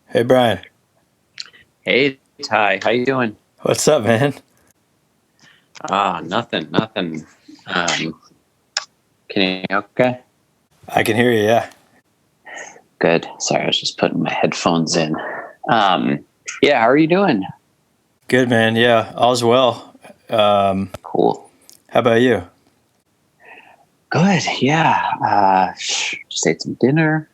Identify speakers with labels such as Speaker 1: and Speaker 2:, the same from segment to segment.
Speaker 1: Hey Brian,
Speaker 2: Hey Ty, how you doing?
Speaker 1: what's up, man?
Speaker 2: Nothing. Um, can you okay?
Speaker 1: I can hear you. Yeah,
Speaker 2: Good. Sorry, I was just putting my headphones in. Um, yeah, how are you doing?
Speaker 1: good, man. Yeah, all's well.
Speaker 2: Cool.
Speaker 1: How about you?
Speaker 2: Good. Yeah. Just ate some dinner.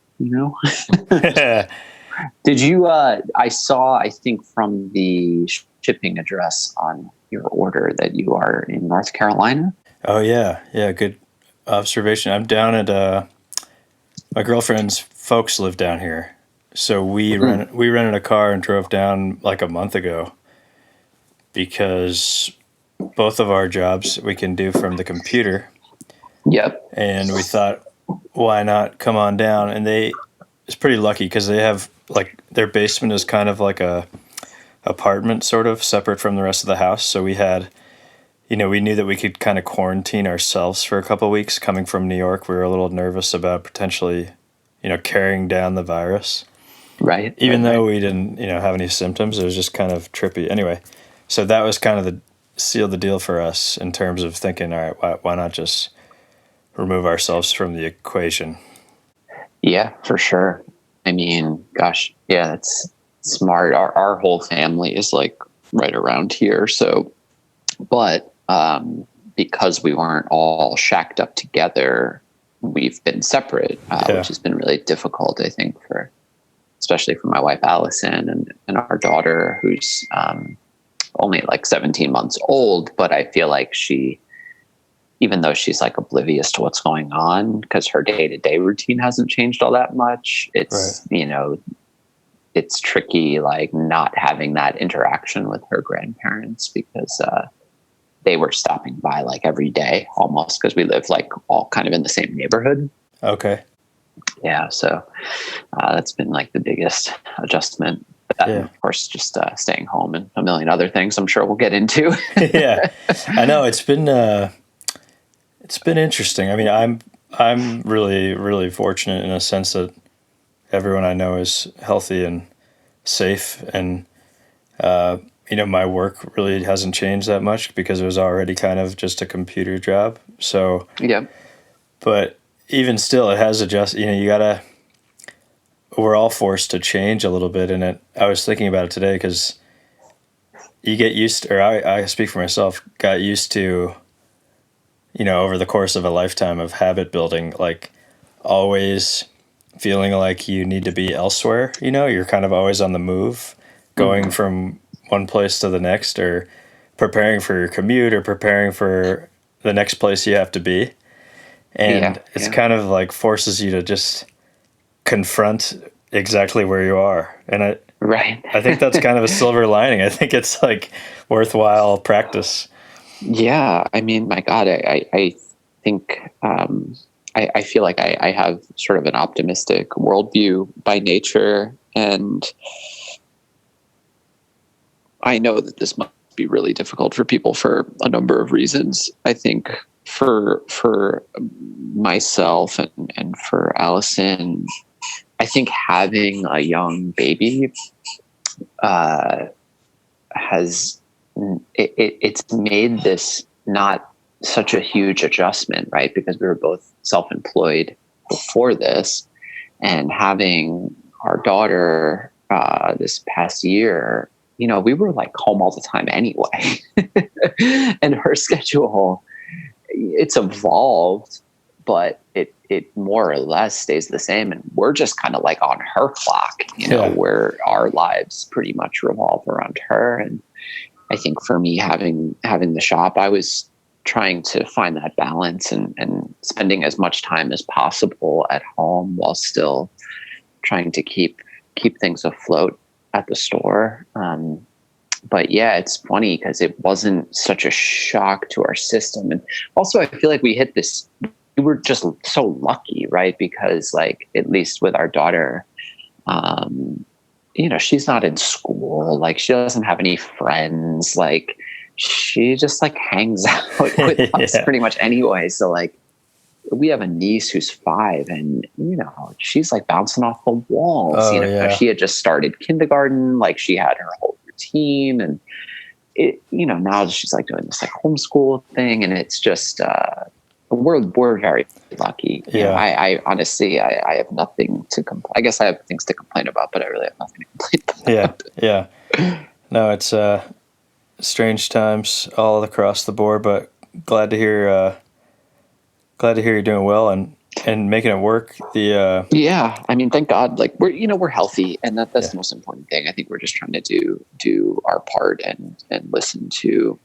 Speaker 2: Did you? I saw. I think from the shipping address on your order that you are in North Carolina.
Speaker 1: Oh yeah, yeah. Good observation. I'm down at my girlfriend's folks live down here, so
Speaker 2: Hmm.
Speaker 1: we rented a car and drove down like a month ago because both of our jobs we can do from the computer,
Speaker 2: Yep.
Speaker 1: and we thought, why not come on down? And it's pretty lucky because they have like their basement is kind of like a apartment sort of separate from the rest of the house. So we knew that we could kind of quarantine ourselves for a couple of weeks coming from New York. We were a little nervous about potentially, carrying down the virus.
Speaker 2: Right.
Speaker 1: Even though we didn't, have any symptoms, it was just kind of trippy. Anyway, so that was kind of the seal the deal for us in terms of thinking, all right, why not just remove ourselves from the equation?
Speaker 2: Yeah, for sure. I mean, gosh, yeah, that's smart. Our whole family is like right around here. So, but because we weren't all shacked up together, we've been separate,
Speaker 1: Yeah,
Speaker 2: which has been really difficult, I think, especially for my wife, Allison, and our daughter, who's only like 17 months old. But I feel like even though she's like oblivious to what's going on because her day-to-day routine hasn't changed all that much,
Speaker 1: right.
Speaker 2: it's tricky, like not having that interaction with her grandparents because they were stopping by like every day almost because we live like all kind of in the same neighborhood.
Speaker 1: Okay.
Speaker 2: Yeah, so that's been like the biggest adjustment. And
Speaker 1: Yeah.
Speaker 2: of course, just staying home and a million other things I'm sure we'll get into.
Speaker 1: Yeah. I know it's been interesting. I mean, I'm really really fortunate in a sense that everyone I know is healthy and safe, and uh, my work really hasn't changed that much because it was already kind of just a computer job. So,
Speaker 2: Yeah.
Speaker 1: but even still, it has adjusted. You gotta. We're all forced to change a little bit, and I was thinking about it today because you get used to, or I speak for myself, got used to, over the course of a lifetime of habit building, like always feeling like you need to be elsewhere. You're kind of always on the move, going
Speaker 2: Hmm.
Speaker 1: from one place to the next, or preparing for your commute, or preparing for the next place you have to be.
Speaker 2: Yeah.
Speaker 1: And it's
Speaker 2: Yeah.
Speaker 1: kind of like forces you to just confront exactly where you are. And
Speaker 2: Right.
Speaker 1: I think that's kind of a silver lining. I think it's like worthwhile practice.
Speaker 2: Yeah, I mean, my God, I think I feel like I have sort of an optimistic worldview by nature, and I know that this must be really difficult for people for a number of reasons. I think for myself and for Allison, I think having a young baby uh, has it's made this not such a huge adjustment, right? Because we were both self-employed before this, and having our daughter this past year, we were like home all the time anyway, and her schedule, it's evolved, but it more or less stays the same, and we're just kind of like on her clock,
Speaker 1: Yeah.
Speaker 2: where our lives pretty much revolve around her. And I think for me, having the shop, I was trying to find that balance and spending as much time as possible at home while still trying to keep things afloat at the store. But yeah, it's funny because it wasn't such a shock to our system. And also I feel like we were just so lucky, right? Because like, at least with our daughter, um, she's not in school. Like, she doesn't have any friends. Like, she just like hangs out with us
Speaker 1: Yeah.
Speaker 2: pretty much anyway. So like, we have a niece who's 5, and she's like bouncing off the walls.
Speaker 1: Oh yeah.
Speaker 2: She had just started kindergarten, like she had her whole routine, and now she's like doing this like homeschool thing, and it's just we're very lucky.
Speaker 1: Yeah.
Speaker 2: I honestly I have nothing to complain. I guess I have things to complain about, but I really have nothing to complain about.
Speaker 1: Yeah. No, it's strange times all across the board, but glad to hear you're doing well and making it work.
Speaker 2: Yeah, I mean, thank God, like we're healthy, and that's the most important thing. I think we're just trying to do our part and listen to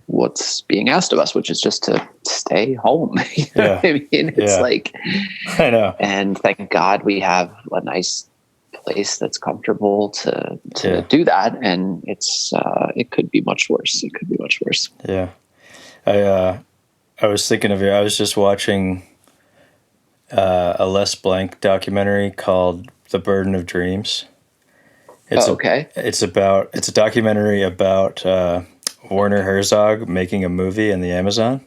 Speaker 2: what's being asked of us, which is just to stay home. You know what I mean? It's like,
Speaker 1: I know.
Speaker 2: And thank God we have a nice place that's comfortable to do that. And it could be much worse. It could be much worse.
Speaker 1: Yeah. I was thinking of you. I was just watching a Les Blank documentary called The Burden of Dreams. It's a documentary about Werner Herzog making a movie in the Amazon.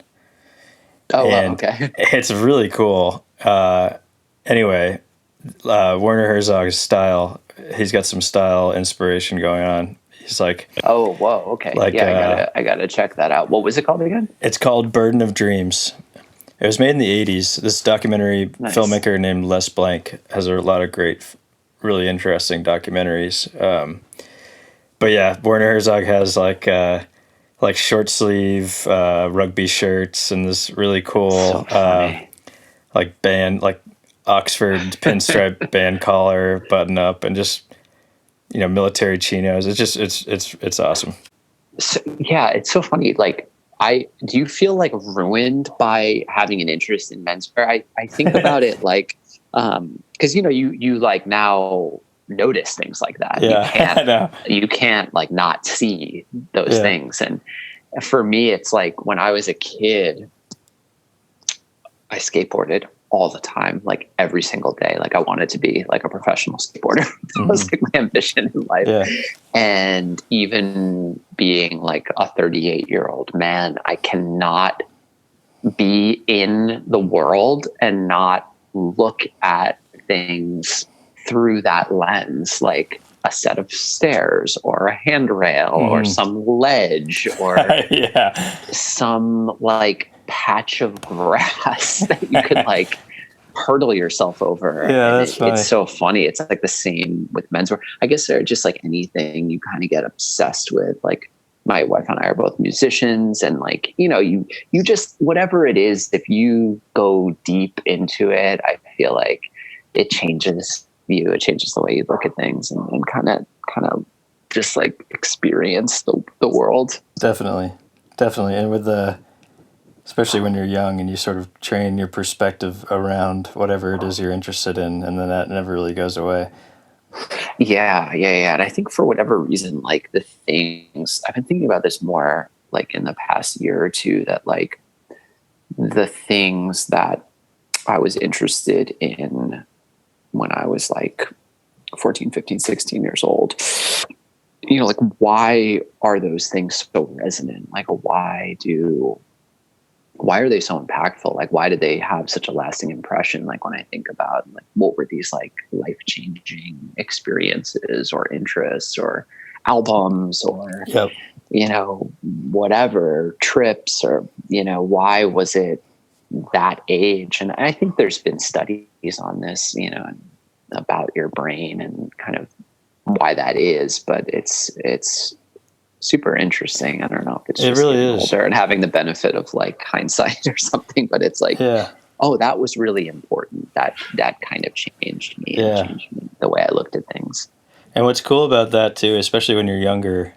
Speaker 2: Oh, wow, okay.
Speaker 1: It's really cool. Anyway, Werner Herzog's style, he's got some style inspiration going on. He's like,
Speaker 2: oh, whoa, okay. Like, I gotta check that out. What was it called again?
Speaker 1: It's called Burden of Dreams. It was made in the 80s. This documentary filmmaker named Les Blank has a lot of great, really interesting documentaries. But yeah, Werner Herzog has like short sleeve rugby shirts and this really cool like band, like Oxford pinstripe band collar button up, and just military chinos. It's just it's awesome.
Speaker 2: So, yeah, it's so funny. Like, do you feel like ruined by having an interest in menswear? I think about it like, because you like now notice things like that.
Speaker 1: Yeah,
Speaker 2: you can't like not see those things. And for me, it's like when I was a kid, I skateboarded all the time, like every single day. Like I wanted to be like a professional skateboarder. That was like my ambition in life. Yeah. And even being like a 38-year-old man, I cannot be in the world and not look at things through that lens, like a set of stairs or a handrail or some ledge or some like patch of grass that you could like hurdle yourself over.
Speaker 1: Yeah, that's funny.
Speaker 2: It's so funny. It's like the same with menswear. I guess they're just like anything you kind of get obsessed with. Like my wife and I are both musicians, and like, you just, whatever it is, if you go deep into it, I feel like it changes you. It changes the way you look at things and kind of just like experience the world.
Speaker 1: Definitely. And with especially when you're young and you sort of train your perspective around whatever it is you're interested in, and then that never really goes away.
Speaker 2: Yeah. And I think for whatever reason, like the things, I've been thinking about this more like in the past year or two, that like the things that I was interested in when I was like 14, 15, 16 years old, like why are those things so resonant? Like why are they so impactful? Like, why did they have such a lasting impression? Like when I think about like, what were these like life-changing experiences or interests or albums or, whatever, trips or, why was it that age? And I think there's been studies on this, about your brain and kind of why that is, but it's super interesting. I don't know if it's just
Speaker 1: really is
Speaker 2: older and having the benefit of like hindsight or something, but it's like, oh, that was really important. That kind of changed me and changed the way I looked at things.
Speaker 1: And what's cool about that too, especially when you're younger,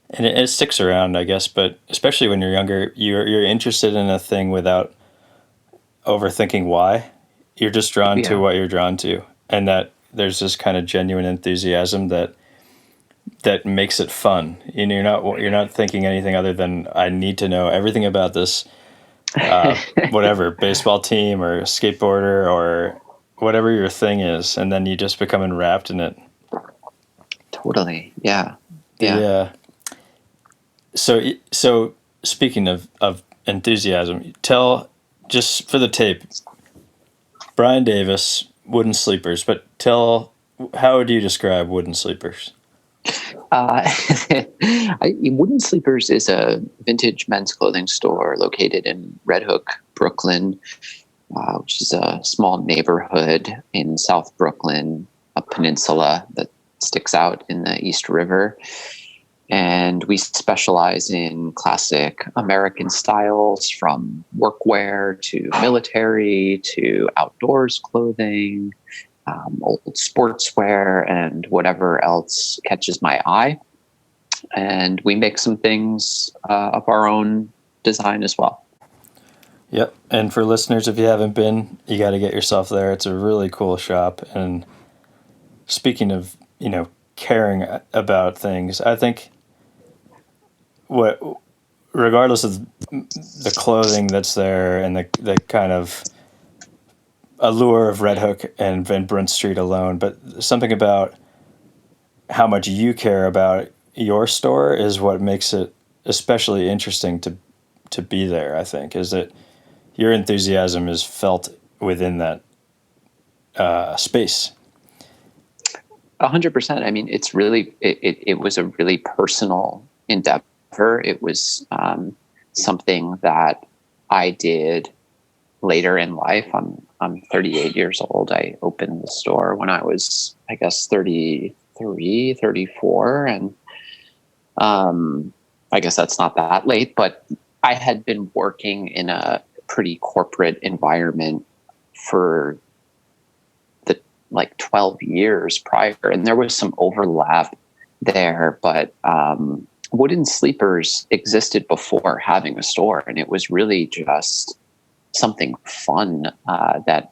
Speaker 1: and it sticks around, I guess, but especially when you're younger, you're interested in a thing without overthinking why. You're just drawn to what you're drawn to, and that there's this kind of genuine enthusiasm that makes it fun. You're not thinking anything other than, I need to know everything about this whatever baseball team or skateboarder or whatever your thing is, and then you just become enwrapped in it.
Speaker 2: Totally. Yeah.
Speaker 1: So speaking of enthusiasm. Tell, just for the tape, Brian Davis, wooden sleepers, but tell, how would you describe wooden sleepers?
Speaker 2: Uh, Wooden Sleepers is a vintage men's clothing store located in Red Hook, Brooklyn, which is a small neighborhood in South Brooklyn, a peninsula that sticks out in the East River. And we specialize in classic American styles, from workwear to military to outdoors clothing, old sportswear, and whatever else catches my eye. And we make some things of our own design as well.
Speaker 1: Yep. And for listeners, if you haven't been, you got to get yourself there. It's a really cool shop. And speaking of, caring about things, I think regardless of the clothing that's there and the kind of allure of Red Hook and Van Brunt Street alone, but something about how much you care about your store is what makes it especially interesting to be there. I think is that your enthusiasm is felt within that space.
Speaker 2: 100%. I mean, it's really, it was a really personal endeavor. It was something that I did later in life. I'm 38 years old. I opened the store when I was, I guess, 33, 34. And I guess that's not that late, but I had been working in a pretty corporate environment for 12 years prior, and there was some overlap there, but Wooden Sleepers existed before having a store, and it was really just something fun that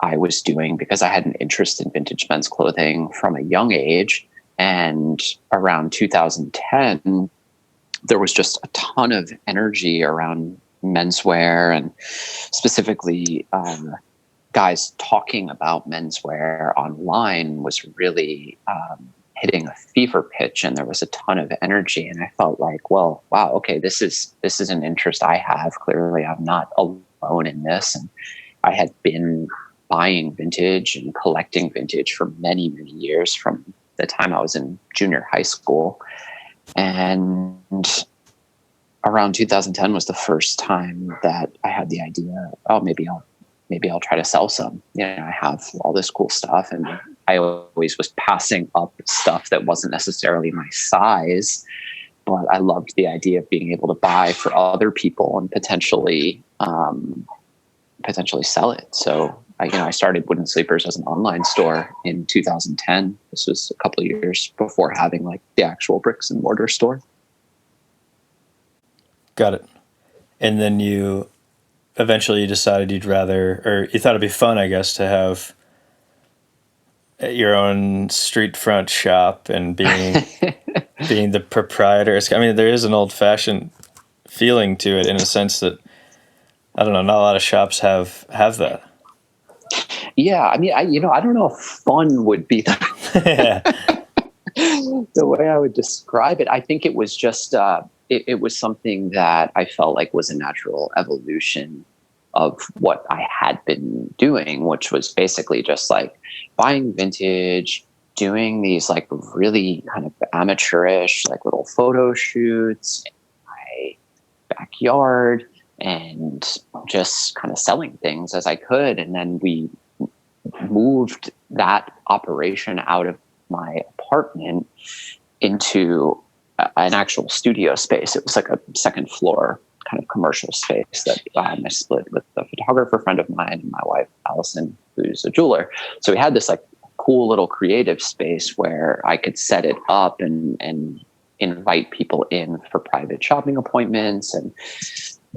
Speaker 2: I was doing because I had an interest in vintage men's clothing from a young age. And around 2010, there was just a ton of energy around menswear, and specifically guys talking about menswear online was really hitting a fever pitch, and there was a ton of energy. And I felt like, well, wow, okay, this is an interest I have. Clearly, I'm not alone in this. And I had been buying vintage and collecting vintage for many, many years, from the time I was in junior high school. And around 2010 was the first time that I had the idea, oh, maybe I'll try to sell some. I have all this cool stuff, and I always was passing up stuff that wasn't necessarily my size, but I loved the idea of being able to buy for other people and potentially sell it. So I started Wooden Sleepers as an online store in 2010. This was a couple of years before having the actual bricks and mortar store.
Speaker 1: Got it. And then you eventually decided you thought it'd be fun, I guess, to have your own street front shop and being the proprietor. I mean, there is an old fashioned feeling to it in a sense that, I don't know, not a lot of shops have that.
Speaker 2: Yeah. I mean, I don't know if fun would be the way I would describe it. I think it was just, it was something that I felt like was a natural evolution of what I had been doing, which was basically just buying vintage, doing these really kind of amateurish little photo shoots in my backyard, and just kind of selling things as I could. And then we moved that operation out of my apartment into an actual studio space. It was a second floor kind of commercial space that I split with a photographer friend of mine and my wife, Allison, who's a jeweler. So we had this cool little creative space where I could set it up and invite people in for private shopping appointments, and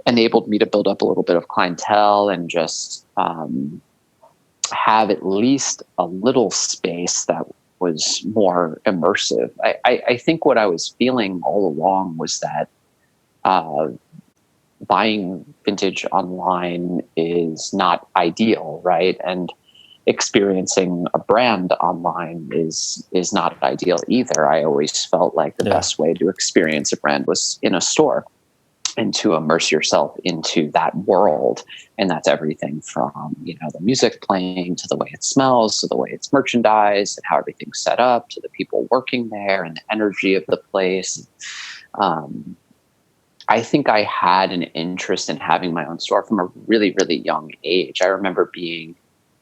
Speaker 2: enabled me to build up a little bit of clientele and just have at least a little space that was more immersive. I think what I was feeling all along was that buying vintage online is not ideal, right? And experiencing a brand online is not ideal either. I always felt like the best way to experience a brand was in a store. and to immerse yourself into that world. And that's everything from, the music playing to the way it smells, to the way it's merchandised and how everything's set up, to the people working there and the energy of the place. I think I had an interest in having my own store from a really, really young age. I remember being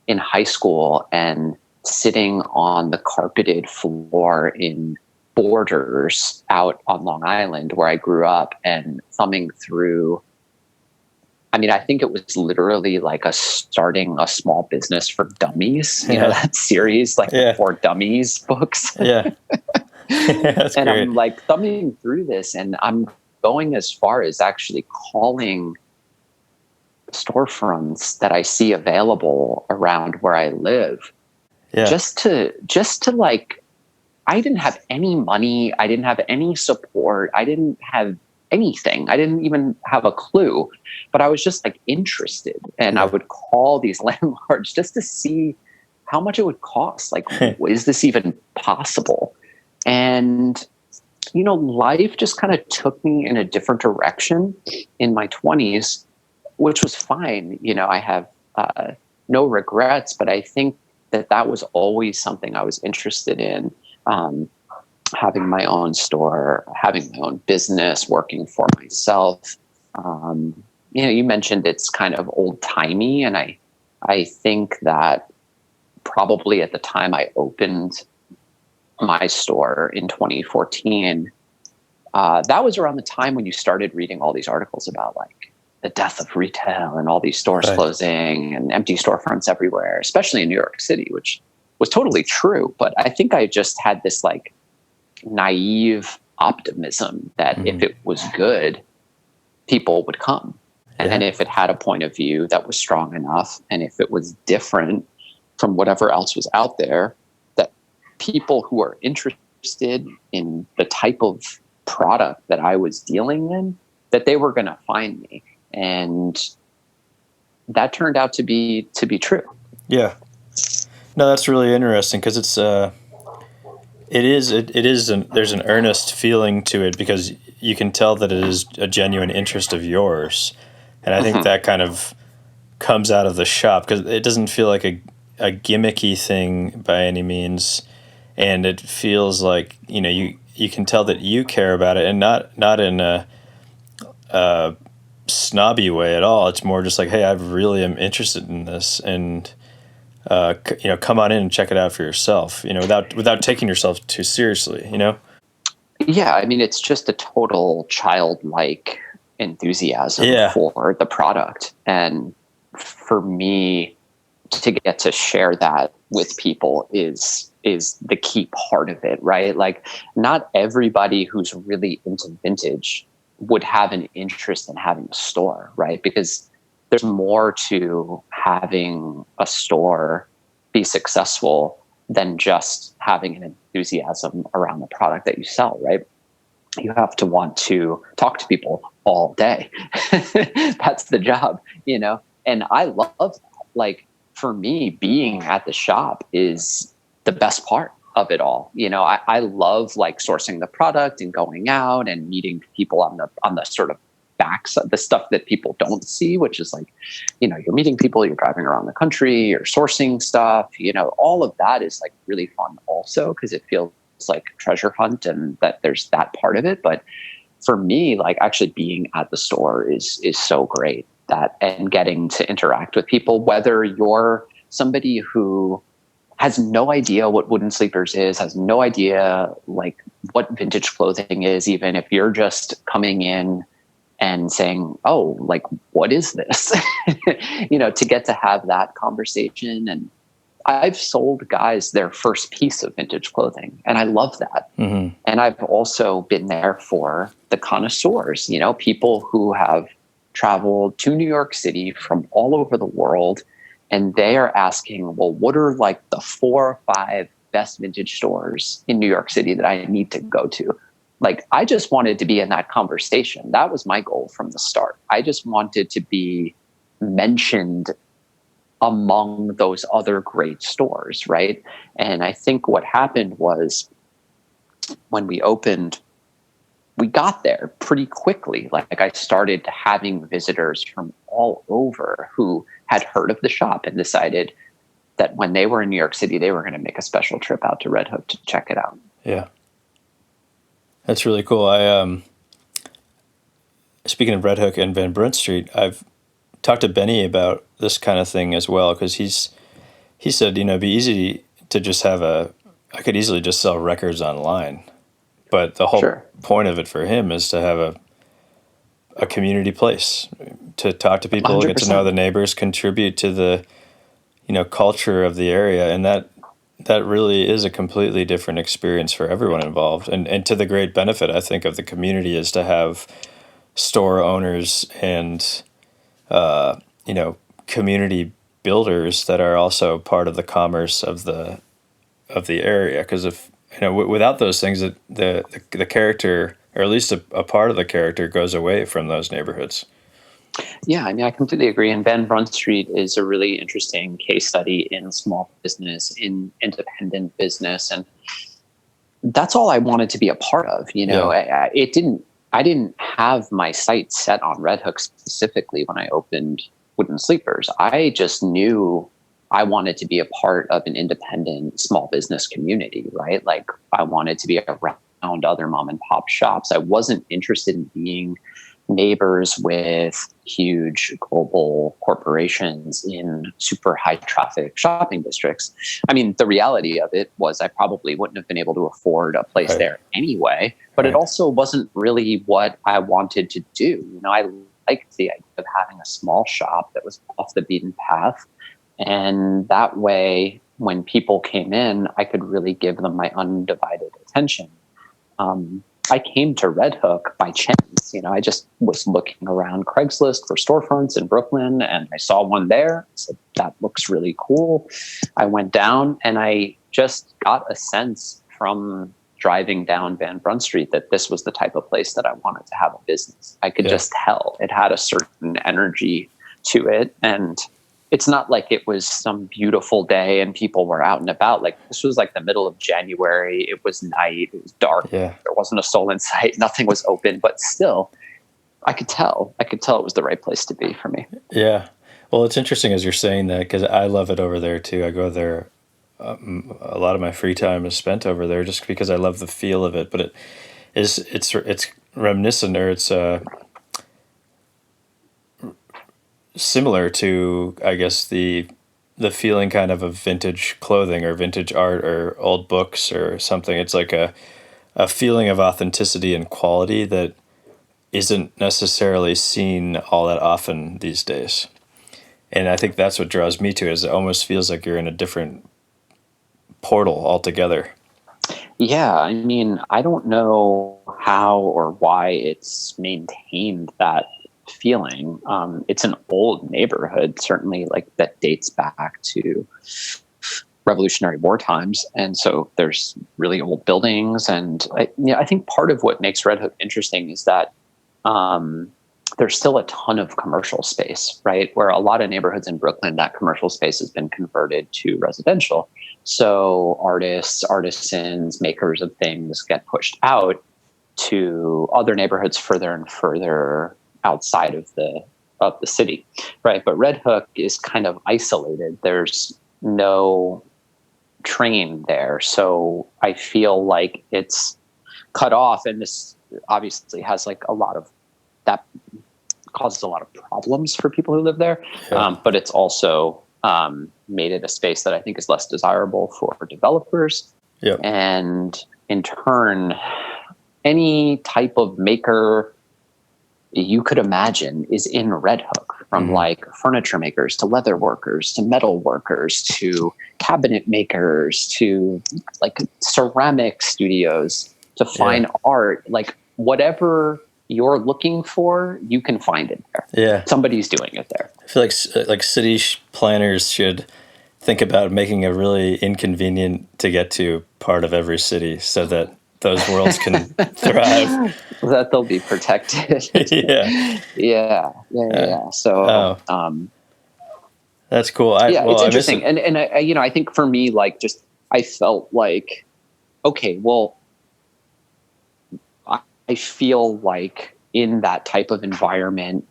Speaker 2: in high school and sitting on the carpeted floor in Borders out on Long Island where I grew up and thumbing through. I mean, I think it was literally like starting a small business for dummies, that series, like the For Dummies books.
Speaker 1: Yeah. That's
Speaker 2: and
Speaker 1: great.
Speaker 2: I'm like thumbing through this, and I'm going as far as actually calling storefronts that I see available around where I live.
Speaker 1: Yeah.
Speaker 2: Just to like, I didn't have any money. I didn't have any support. I didn't have anything. I didn't even have a clue, but I was just like interested. And I would call these landlords just to see how much it would cost. Like, is this even possible? And, life just kind of took me in a different direction in my 20s, which was fine. I have no regrets, but I think that was always something I was interested in. Having my own store, having my own business, working for myself. You mentioned it's kind of old timey, and I think that probably at the time I opened my store in 2014, that was around the time when you started reading all these articles about like the death of retail and all these stores closing and empty storefronts everywhere, especially in New York City, which was totally true. But I think I just had this like naive optimism that if it was good, people would come. And if it had a point of view that was strong enough, and if it was different from whatever else was out there, that people who are interested in the type of product that I was dealing in, that they were going to find me. And that turned out to be true.
Speaker 1: Yeah. No, that's really interesting because it's there's an earnest feeling to it because you can tell that it is a genuine interest of yours. And I think that kind of comes out of the shop because it doesn't feel like a gimmicky thing by any means. And it feels like, you can tell that you care about it and not in a snobby way at all. It's more just like, hey, I really am interested in this, and come on in and check it out for yourself. Without taking yourself too seriously.
Speaker 2: Yeah, I mean, it's just a total childlike enthusiasm for the product, and for me to get to share that with people is the key part of it, right? Like, not everybody who's really into vintage would have an interest in having a store, right? Because there's more to having a store be successful than just having an enthusiasm around the product that you sell, right? You have to want to talk to people all day. That's the job, And I love that. Like, for me, being at the shop is the best part of it all. I love like sourcing the product and going out and meeting people on the sort of backs of the stuff that people don't see, which is like, you're meeting people, you're driving around the country, you're sourcing stuff, all of that is like really fun also because it feels like a treasure hunt and that there's that part of it. But for me, like actually being at the store is so great, and getting to interact with people, whether you're somebody who has no idea what Wooden Sleepers is, has no idea like what vintage clothing is, even if you're just coming in and saying, oh, like, what is this? To get to have that conversation. And I've sold guys their first piece of vintage clothing, and I love that. And I've also been there for the connoisseurs, people who have traveled to New York City from all over the world, and they are asking, well, what are like the 4 or 5 best vintage stores in New York City that I need to go to? Like, I just wanted to be in that conversation. That was my goal from the start. I just wanted to be mentioned among those other great stores, right? And I think what happened was when we opened we got there pretty quickly. Like I started having visitors from all over who had heard of the shop and decided that when they were in New York City, they were going to make a special trip out to Red Hook to check it out.
Speaker 1: Yeah. That's really cool. I speaking of Red Hook and Van Brunt Street, I've talked to Benny about this kind of thing as well, because he said, it'd be easy to just I could easily just sell records online, but the whole
Speaker 2: Sure.
Speaker 1: point of it for him is to have a community place to talk to people,
Speaker 2: 100%.
Speaker 1: get to know the neighbors, contribute to the culture of the area, and that really is a completely different experience for everyone involved, and to the great benefit, I think, of the community is to have store owners and community builders that are also part of the commerce of the area. Because if without those things, the character, or at least a part of the character, goes away from those neighborhoods.
Speaker 2: Yeah, I mean, I completely agree. And Van Brunt Street is a really interesting case study in small business, in independent business, and that's all I wanted to be a part of.
Speaker 1: Yeah.
Speaker 2: I didn't have my sights set on Red Hook specifically when I opened Wooden Sleepers. I just knew I wanted to be a part of an independent small business community, right? Like I wanted to be around other mom and pop shops. I wasn't interested in being neighbors with huge global corporations in super high traffic shopping districts. I mean, the reality of it was I probably wouldn't have been able to afford a place
Speaker 1: Right.
Speaker 2: there anyway, but
Speaker 1: Right.
Speaker 2: It also wasn't really what I wanted to do. I liked the idea of having a small shop that was off the beaten path. And that way, when people came in, I could really give them my undivided attention. I came to Red Hook by chance. I just was looking around Craigslist for storefronts in Brooklyn, and I saw one there. I said, that looks really cool. I went down, and I just got a sense from driving down Van Brunt Street that this was the type of place that I wanted to have a business. I could just tell it had a certain energy to it, and it's not like it was some beautiful day and people were out and about. Like this was like the middle of January. It was night. It was dark.
Speaker 1: Yeah.
Speaker 2: There wasn't a soul in sight. Nothing was open, but still I could tell it was the right place to be for me.
Speaker 1: Yeah. Well, it's interesting as you're saying that, because I love it over there too. I go there. A lot of my free time is spent over there just because I love the feel of it, but it's reminiscent, or it's similar to, I guess, the feeling kind of vintage clothing or vintage art or old books or something. It's like a feeling of authenticity and quality that isn't necessarily seen all that often these days. And I think that's what draws me to it, is it almost feels like you're in a different portal altogether.
Speaker 2: Yeah, I mean, I don't know how or why it's maintained that feeling. It's an old neighborhood, certainly, like that dates back to Revolutionary War times, and so there's really old buildings. And I think part of what makes Red Hook interesting is that there's still a ton of commercial space, right? Where a lot of neighborhoods in Brooklyn, that commercial space has been converted to residential. So artists, artisans, makers of things get pushed out to other neighborhoods further and further outside of the city, right? But Red Hook is kind of isolated. There's no train there, so I feel like it's cut off, and this obviously has like a lot of that causes a lot of problems for people who live there.
Speaker 1: Yeah.
Speaker 2: But it's also made it a space that I think is less desirable for developers.
Speaker 1: Yeah.
Speaker 2: And in turn, any type of maker you could imagine is in Red Hook, from like furniture makers to leather workers to metal workers to cabinet makers to like ceramic studios to fine art. Like whatever you're looking for, you can find it there.
Speaker 1: Yeah.
Speaker 2: Somebody's doing it there.
Speaker 1: I feel like city planners should think about making a really inconvenient to get to part of every city so that those worlds can thrive.
Speaker 2: That they'll be protected.
Speaker 1: Yeah.
Speaker 2: So,
Speaker 1: that's cool.
Speaker 2: It's interesting. And I think for me, like, just, I felt like, okay, well, I feel like in that type of environment,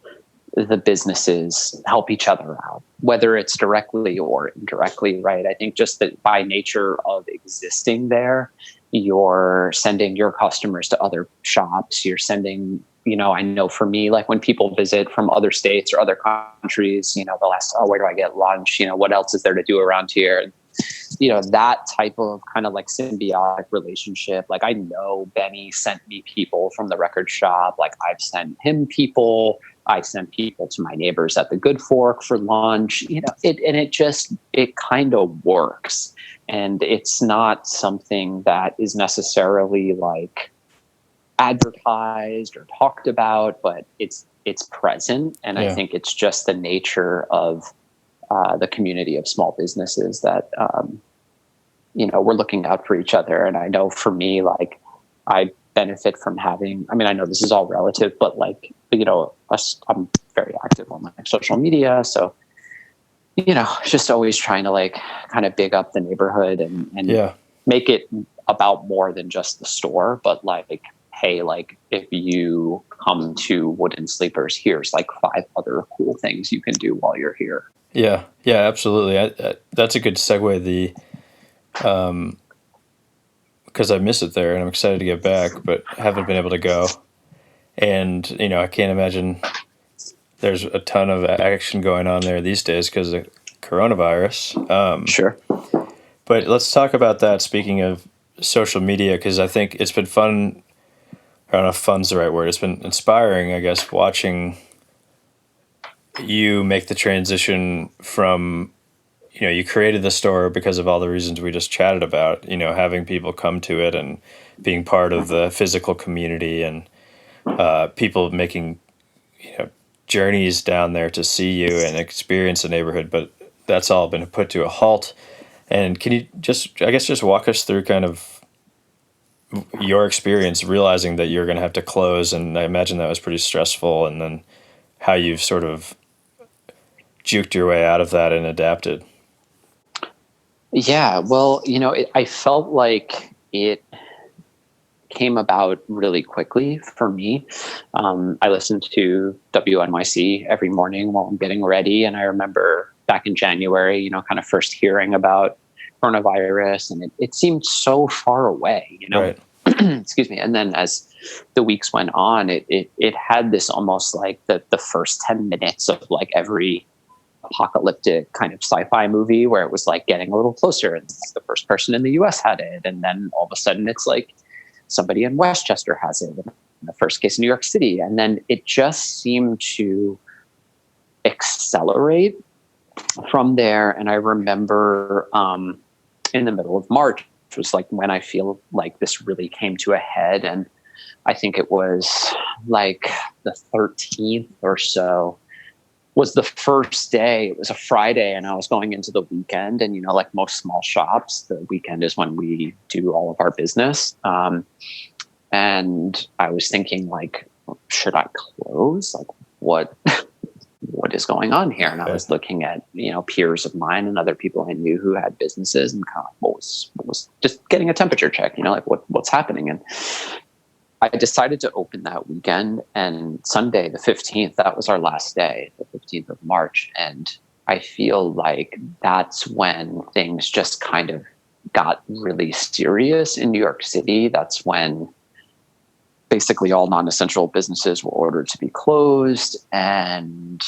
Speaker 2: the businesses help each other out, whether it's directly or indirectly, right? I think just that by nature of existing there, you're sending your customers to other shops. You're sending, I know for me, like when people visit from other states or other countries, they'll ask, oh, where do I get lunch? What else is there to do around here? That type of kind of like symbiotic relationship. Like I know Benny sent me people from the record shop. Like I've sent him people. I sent people to my neighbors at the Good Fork for lunch. It kind of works. And it's not something that is necessarily like advertised or talked about, but it's present. And I think it's just the nature of the community of small businesses that, we're looking out for each other. And I know for me, like I benefit from having, I know this is all relative, but like, I'm very active on like social media. So, just always trying to like kind of big up the neighborhood and make it about more than just the store, but like, hey, like if you come to Wooden Sleepers, here's like 5 other cool things you can do while you're here.
Speaker 1: Yeah, absolutely. That's a good segue. Because I miss it there and I'm excited to get back, but haven't been able to go. And, I can't imagine there's a ton of action going on there these days because of coronavirus.
Speaker 2: Sure.
Speaker 1: But let's talk about that. Speaking of social media, because I think it's been fun. I don't know if fun's the right word. It's been inspiring, I guess, watching you make the transition from, you created the store because of all the reasons we just chatted about, having people come to it and being part of the physical community and people making, journeys down there to see you and experience the neighborhood. But that's all been put to a halt. And can you just walk us through kind of your experience realizing that you're going to have to close? And I imagine that was pretty stressful. And then how you've sort of juked your way out of that and adapted.
Speaker 2: Yeah, well, I felt like it came about really quickly for me. I listened to WNYC every morning while I'm getting ready. And I remember back in January, kind of first hearing about coronavirus, and it seemed so far away,
Speaker 1: Right.
Speaker 2: Excuse me. And then as the weeks went on, it had this almost like the first 10 minutes of like every apocalyptic kind of sci-fi movie where it was like getting a little closer, and the first person in the US had it, and then all of a sudden it's like somebody in Westchester has it, and the first case in New York City, and then it just seemed to accelerate from there. And I remember in the middle of March was like when I feel like this really came to a head, and I think it was like the 13th or so was the first day. It was a Friday and I was going into the weekend, and, like most small shops, the weekend is when we do all of our business. And I was thinking like, should I close? Like what is going on here? And I was looking at, peers of mine and other people I knew who had businesses, and kind of what was just getting a temperature check, like what's happening. And I decided to open that weekend, and Sunday, the 15th, that was our last day, the 15th of March. And I feel like that's when things just kind of got really serious in New York City. That's when basically all non-essential businesses were ordered to be closed, and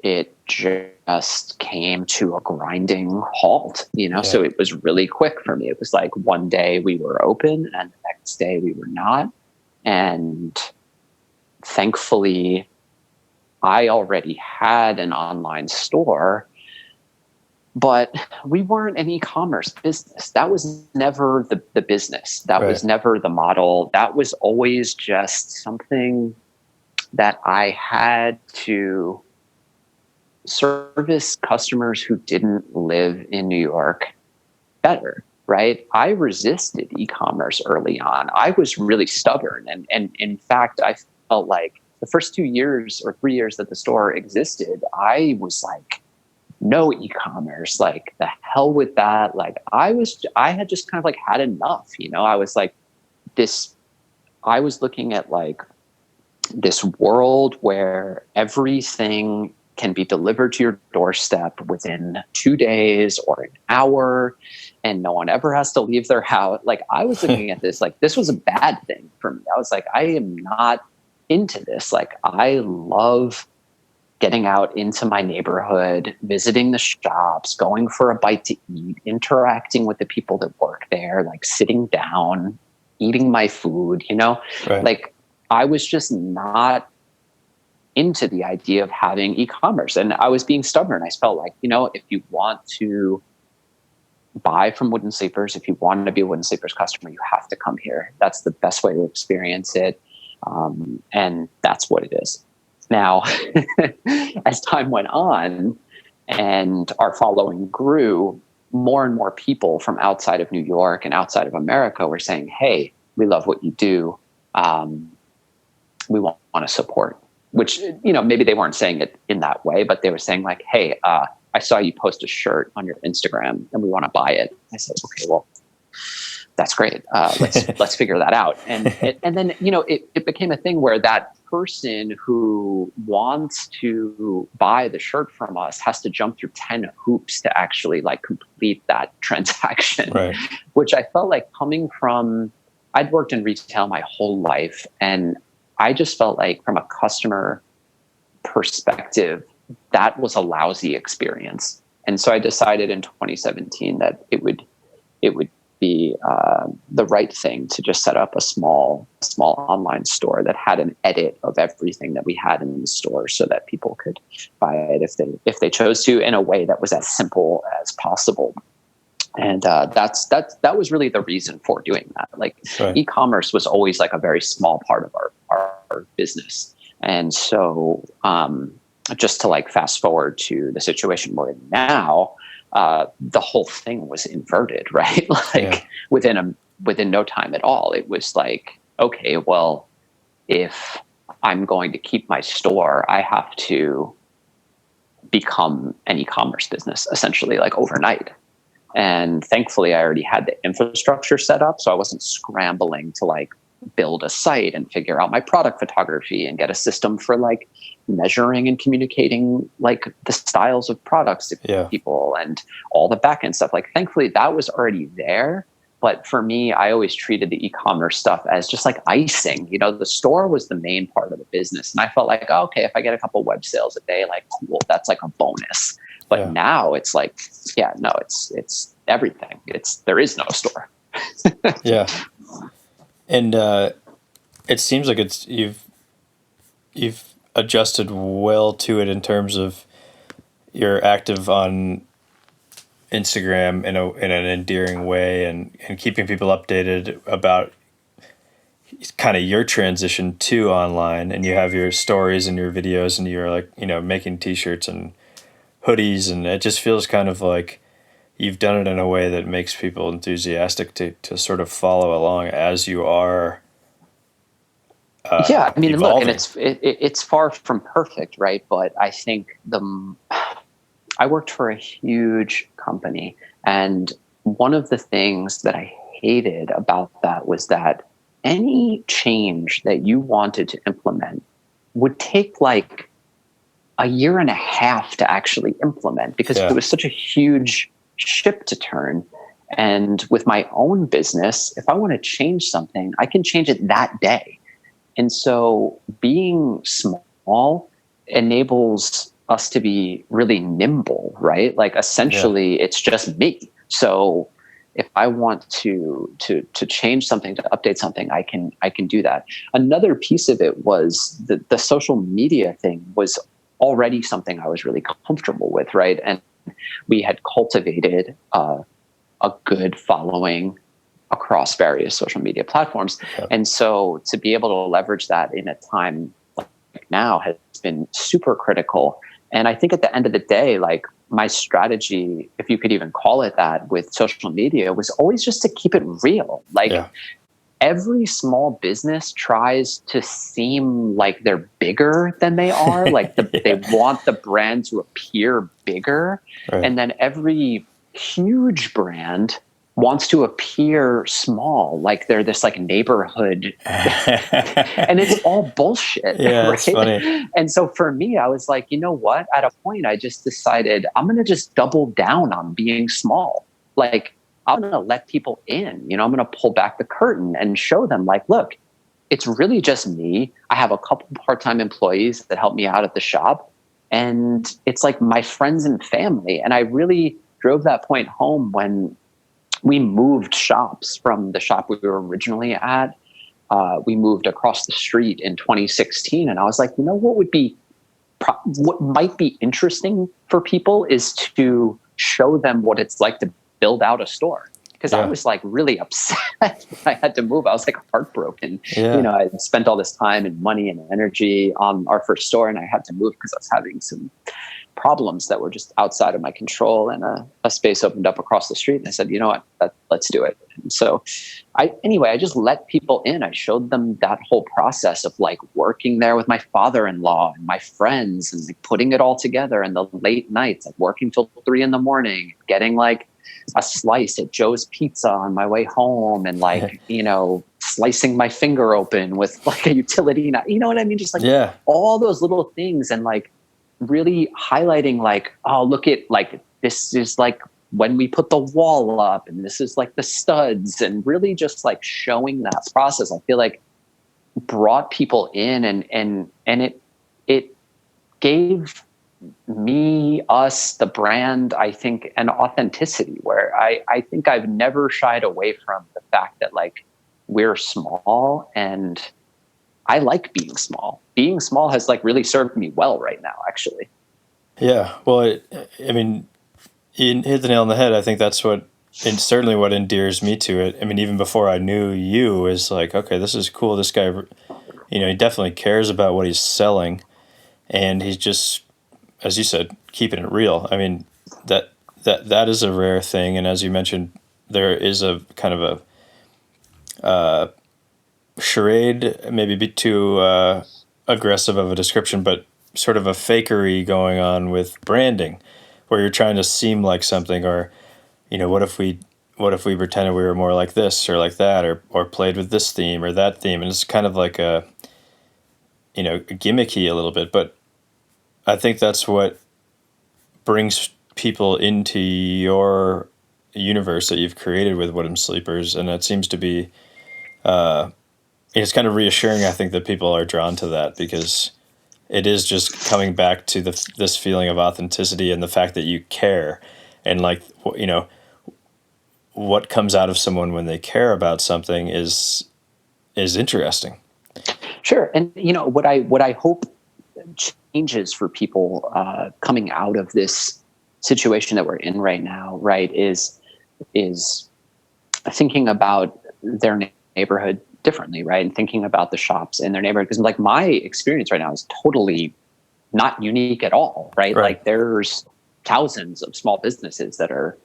Speaker 2: it just came to a grinding halt, So it was really quick for me. It was like one day we were open and the next day we were not. And thankfully, I already had an online store, but we weren't an e-commerce business. That was never the business. That was never the model. That was always just something that I had to service customers who didn't live in New York better. Right. I resisted e-commerce early on. I was really stubborn. And in fact, I felt like the first 2 years or 3 years that the store existed, I was like, no e-commerce, like the hell with that. Like I had just kind of like had enough, I was like, this I was looking at like this world where everything can be delivered to your doorstep within 2 days or an hour, and no one ever has to leave their house. Like, I was looking at this, like, this was a bad thing for me. I was like, I am not into this. Like, I love getting out into my neighborhood, visiting the shops, going for a bite to eat, interacting with the people that work there, like sitting down, eating my food,
Speaker 1: Right.
Speaker 2: like, I was just not into the idea of having e-commerce, and I was being stubborn. I felt like, if you want to buy from Wooden Sleepers, if you want to be a Wooden Sleepers customer, you have to come here. That's the best way to experience it. And that's what it is. Now, as time went on and our following grew, more and more people from outside of New York and outside of America were saying, hey, we love what you do. We want to support, which, maybe they weren't saying it in that way, but they were saying like, hey, I saw you post a shirt on your Instagram and we want to buy it. I said, okay, well, that's great. Let's figure that out. And then, it became a thing where that person who wants to buy the shirt from us has to jump through 10 hoops to actually like complete that transaction,
Speaker 1: Right.
Speaker 2: which I felt like coming from, I'd worked in retail my whole life. And I just felt like from a customer perspective, that was a lousy experience. And so I decided in 2017 that it would be the right thing to just set up a small online store that had an edit of everything that we had in the store, so that people could buy it if they chose to, in a way that was as simple as possible. And that was really the reason for doing that. Like,
Speaker 1: Right.
Speaker 2: e-commerce was always like a very small part of our business. And so just to like fast forward to the situation we're in now, the whole thing was inverted, right? Like, within no time at all, it was like, okay, well, if I'm going to keep my store, I have to become an e-commerce business essentially, like overnight. And thankfully I already had the infrastructure set up, so I wasn't scrambling to like build a site and figure out my product photography and get a system for like measuring and communicating like the styles of products to people and all the back end stuff. Like, thankfully that was already there. But for me, I always treated the e-commerce stuff as just like icing. The store was the main part of the business. And I felt like, oh, okay, if I get a couple web sales a day, like, cool, that's like a bonus. But now it's like, it's everything. There is no store.
Speaker 1: Yeah. And it seems like you've adjusted well to it in terms of you're active on Instagram in an endearing way, and keeping people updated about kind of your transition to online. And you have your stories and your videos, and you're like, making t-shirts and hoodies, and it just feels kind of like you've done it in a way that makes people enthusiastic to sort of follow along as you are.
Speaker 2: I mean,
Speaker 1: evolving.
Speaker 2: look, and it's far from perfect, right? But I think I worked for a huge company, and one of the things that I hated about that was that any change that you wanted to implement would take like a year and a half to actually implement, because it was such a huge ship to turn. And with my own business, if I want to change something, I can change it that day. And so being small enables us to be really nimble, right? Like, essentially it's just me. So if I want to change something, to update something, I can do that. Another piece of it was the social media thing was already something I was really comfortable with, right? And we had cultivated a good following across various social media platforms. And so to be able to leverage that in a time like now has been super critical. And I think at the end of the day, like, my strategy, if you could even call it that, with social media was always just to keep it real. Like, every small business tries to seem like they're bigger than they are. Like, they want the brand to appear bigger. Right. And then every huge brand wants to appear small, like they're this like neighborhood, and it's all bullshit.
Speaker 1: Yeah,
Speaker 2: Right?
Speaker 1: that's funny.
Speaker 2: And so for me, I was like, you know what? At a point, I just decided I'm going to just double down on being small. Like, I'm going to let people in. I'm going to pull back the curtain and show them, like, look, it's really just me. I have a couple part-time employees that help me out at the shop, and it's like my friends and family. And I really drove that point home when we moved shops from the shop we were originally at. We moved across the street in 2016, and I was like, what might be interesting for people is to show them what it's like to build out a store. Because I was like really upset when I had to move. I was like heartbroken.
Speaker 1: Yeah.
Speaker 2: I had spent all this time and money and energy on our first store, and I had to move because I was having some problems that were just outside of my control, and a space opened up across the street, and I said, you know what, let's do it. And so I just let people in. I showed them that whole process of like working there with my father-in-law and my friends, and like putting it all together, and the late nights, like working till 3 a.m, getting like a slice at Joe's Pizza on my way home, and like, slicing my finger open with like a utility knife, you know what I mean? Just like all those little things, and like really highlighting like, oh, look at like, this is like when we put the wall up, and this is like the studs, and really just like showing that process, I feel like brought people in, and it gave us, the brand, I think, an authenticity where I think I've never shied away from the fact that like we're small, and I like being small. Being small has like really served me well right now, actually.
Speaker 1: Yeah. Well, I mean, you hit the nail on the head. I think that's and certainly what endears me to it. I mean, even before I knew you, is like, okay, this is cool. This guy, he definitely cares about what he's selling, and he's just, as you said, keeping it real. I mean, that is a rare thing. And as you mentioned, there is a kind of a charade, maybe a bit too aggressive of a description, but sort of a fakery going on with branding, where you're trying to seem like something, or what if we pretended we were more like this or like that, or played with this theme or that theme, and it's kind of like a gimmicky a little bit. But I think that's what brings people into your universe that you've created with Woodham Sleepers, and it seems to be it's kind of reassuring, I think, that people are drawn to that, because it is just coming back to this feeling of authenticity, and the fact that you care, and like, what comes out of someone when they care about something is interesting.
Speaker 2: Sure. And what I hope changes for people coming out of this situation that we're in right now, right, is thinking about their neighborhood differently, right? And thinking about the shops in their neighborhood, because like my experience right now is totally not unique at all, right? Like there's thousands of small businesses that are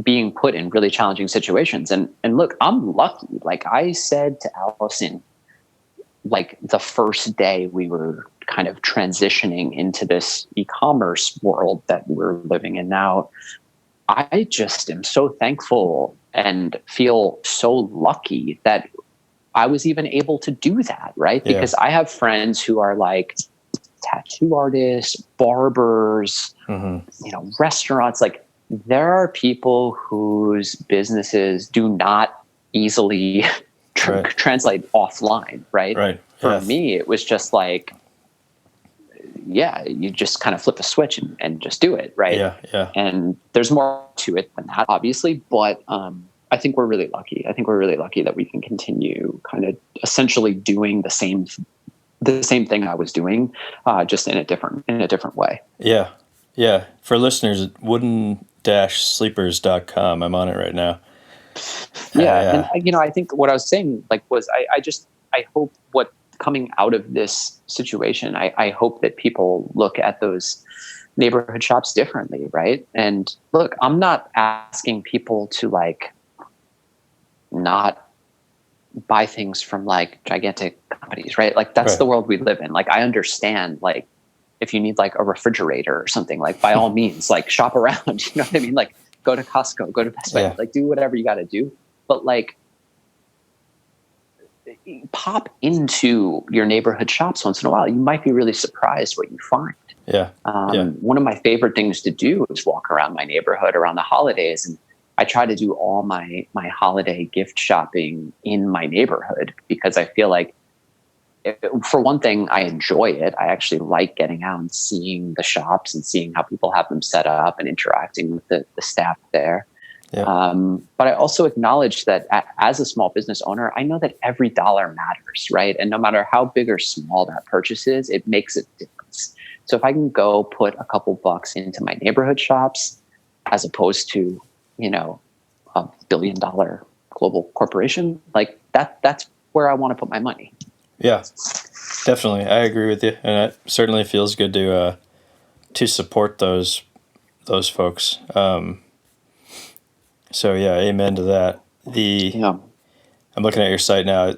Speaker 2: being put in really challenging situations. And look, I'm lucky. Like I said to Allison, like the first day we were kind of transitioning into this e-commerce world that we're living in now, I just am so thankful and feel so lucky that I was even able to do that, right?
Speaker 1: Yeah.
Speaker 2: Because I have friends who are like tattoo artists, barbers, restaurants. Like there are people whose businesses do not easily translate offline, right?
Speaker 1: Right.
Speaker 2: For me, it was just like, you just kind of flip a switch and just do it, right?
Speaker 1: Yeah.
Speaker 2: And there's more to it than that, obviously, but I think we're really lucky. I think we're really lucky that we can continue kind of essentially doing the same thing I was doing, just in a different way.
Speaker 1: Yeah. For listeners, wooden-sleepers.com. I'm on it right now.
Speaker 2: Yeah. And I think what I was saying was I hope what coming out of this situation, I hope that people look at those neighborhood shops differently, right? And look, I'm not asking people to like not buy things from like gigantic companies, right? Like that's the world we live in. Like I understand, like if you need like a refrigerator or something, like by all means, like shop around, you know what I mean? Like go to Costco, go to Best Buy,
Speaker 1: Yeah.
Speaker 2: like do whatever you got to do. But like, pop into your neighborhood shops once in a while. You might be really surprised what you find.
Speaker 1: Yeah. Yeah.
Speaker 2: One of my favorite things to do is walk around my neighborhood around the holidays, and I try to do all my holiday gift shopping in my neighborhood, because I feel like, for one thing, I enjoy it. I actually like getting out and seeing the shops and seeing how people have them set up and interacting with the staff there.
Speaker 1: Yeah.
Speaker 2: But I also acknowledge that as a small business owner, I know that every dollar matters, right? And no matter how big or small that purchase is, it makes a difference. So if I can go put a couple bucks into my neighborhood shops, as opposed to, a $1 billion global corporation, like that's where I want to put my money.
Speaker 1: Yeah, definitely. I agree with you. And it certainly feels good to support those folks. So yeah, amen to that. I'm looking at your site now.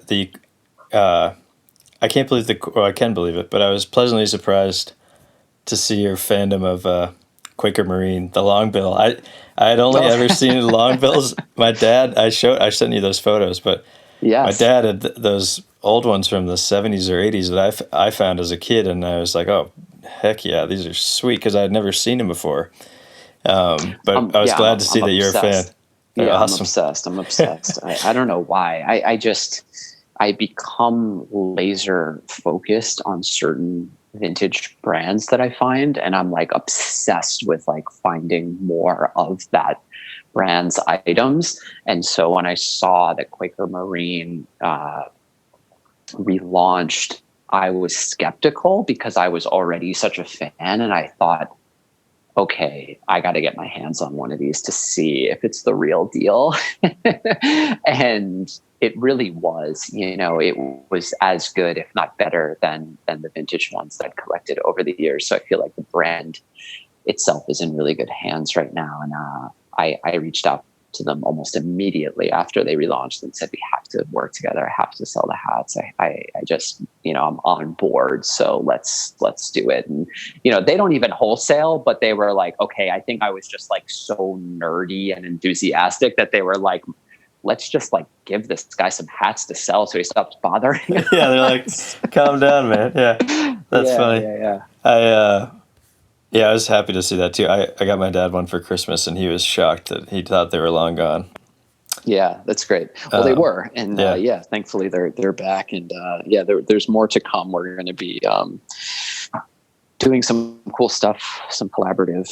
Speaker 1: I can't believe I can believe it, but I was pleasantly surprised to see your fandom of Quaker Marine, the longbill. I had only ever seen longbills. My dad, I sent you those photos, but
Speaker 2: yes.
Speaker 1: My dad had those old ones from the 70s or 80s that I found as a kid, and I was like, oh, heck yeah, these are sweet, because I had never seen them before. But I was glad to see that you're a fan.
Speaker 2: Yeah,
Speaker 1: awesome.
Speaker 2: I'm obsessed. I don't know why. I become laser focused on certain vintage brands that I find, and I'm like obsessed with like finding more of that brand's items. And so when I saw that Quaker Marine relaunched, I was skeptical, because I was already such a fan, and I thought, okay, I got to get my hands on one of these to see if it's the real deal. And it really was. It was as good, if not better, than the vintage ones that I've collected over the years. So I feel like the brand itself is in really good hands right now. And I reached out to them almost immediately after they relaunched and said, we have to work together. I have to sell the hats. I just, I'm on board. So let's do it. And, they don't even wholesale, but they were like, okay, I think I was just like so nerdy and enthusiastic that they were like, let's just like give this guy some hats to sell so he stops bothering us.
Speaker 1: Yeah, they're like, calm down, man. Yeah, that's funny.
Speaker 2: Yeah.
Speaker 1: I was happy to see that too. I got my dad one for Christmas, and he was shocked that he thought they were long gone.
Speaker 2: Yeah, that's great. Well, they were, and thankfully they're back, and there's more to come. We're going to be doing some cool stuff, some collaborative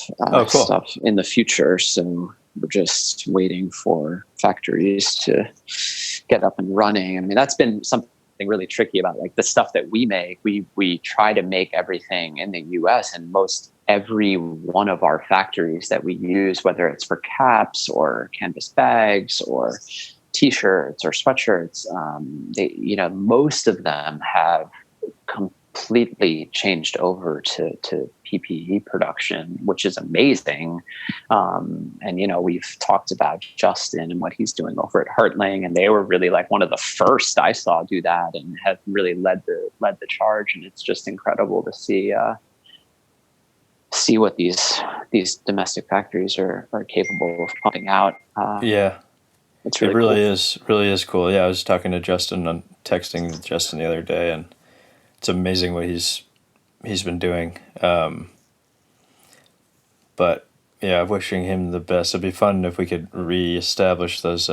Speaker 2: stuff in the future. So we're just waiting for factories to get up and running. I mean, that's been something really tricky about like the stuff that we make. We try to make everything in the US, and every one of our factories that we use, whether it's for caps or canvas bags or t-shirts or sweatshirts, most of them have completely changed over to PPE production, which is amazing. And we've talked about Justin and what he's doing over at Hertling, and they were really like one of the first I saw do that, and have really led the charge. And it's just incredible to see what these domestic factories are capable of pumping out.
Speaker 1: It's really really is cool. Yeah, I was talking to Justin on texting Justin the other day, and it's amazing what he's been doing. But yeah, wishing him the best. It'd be fun if we could reestablish those,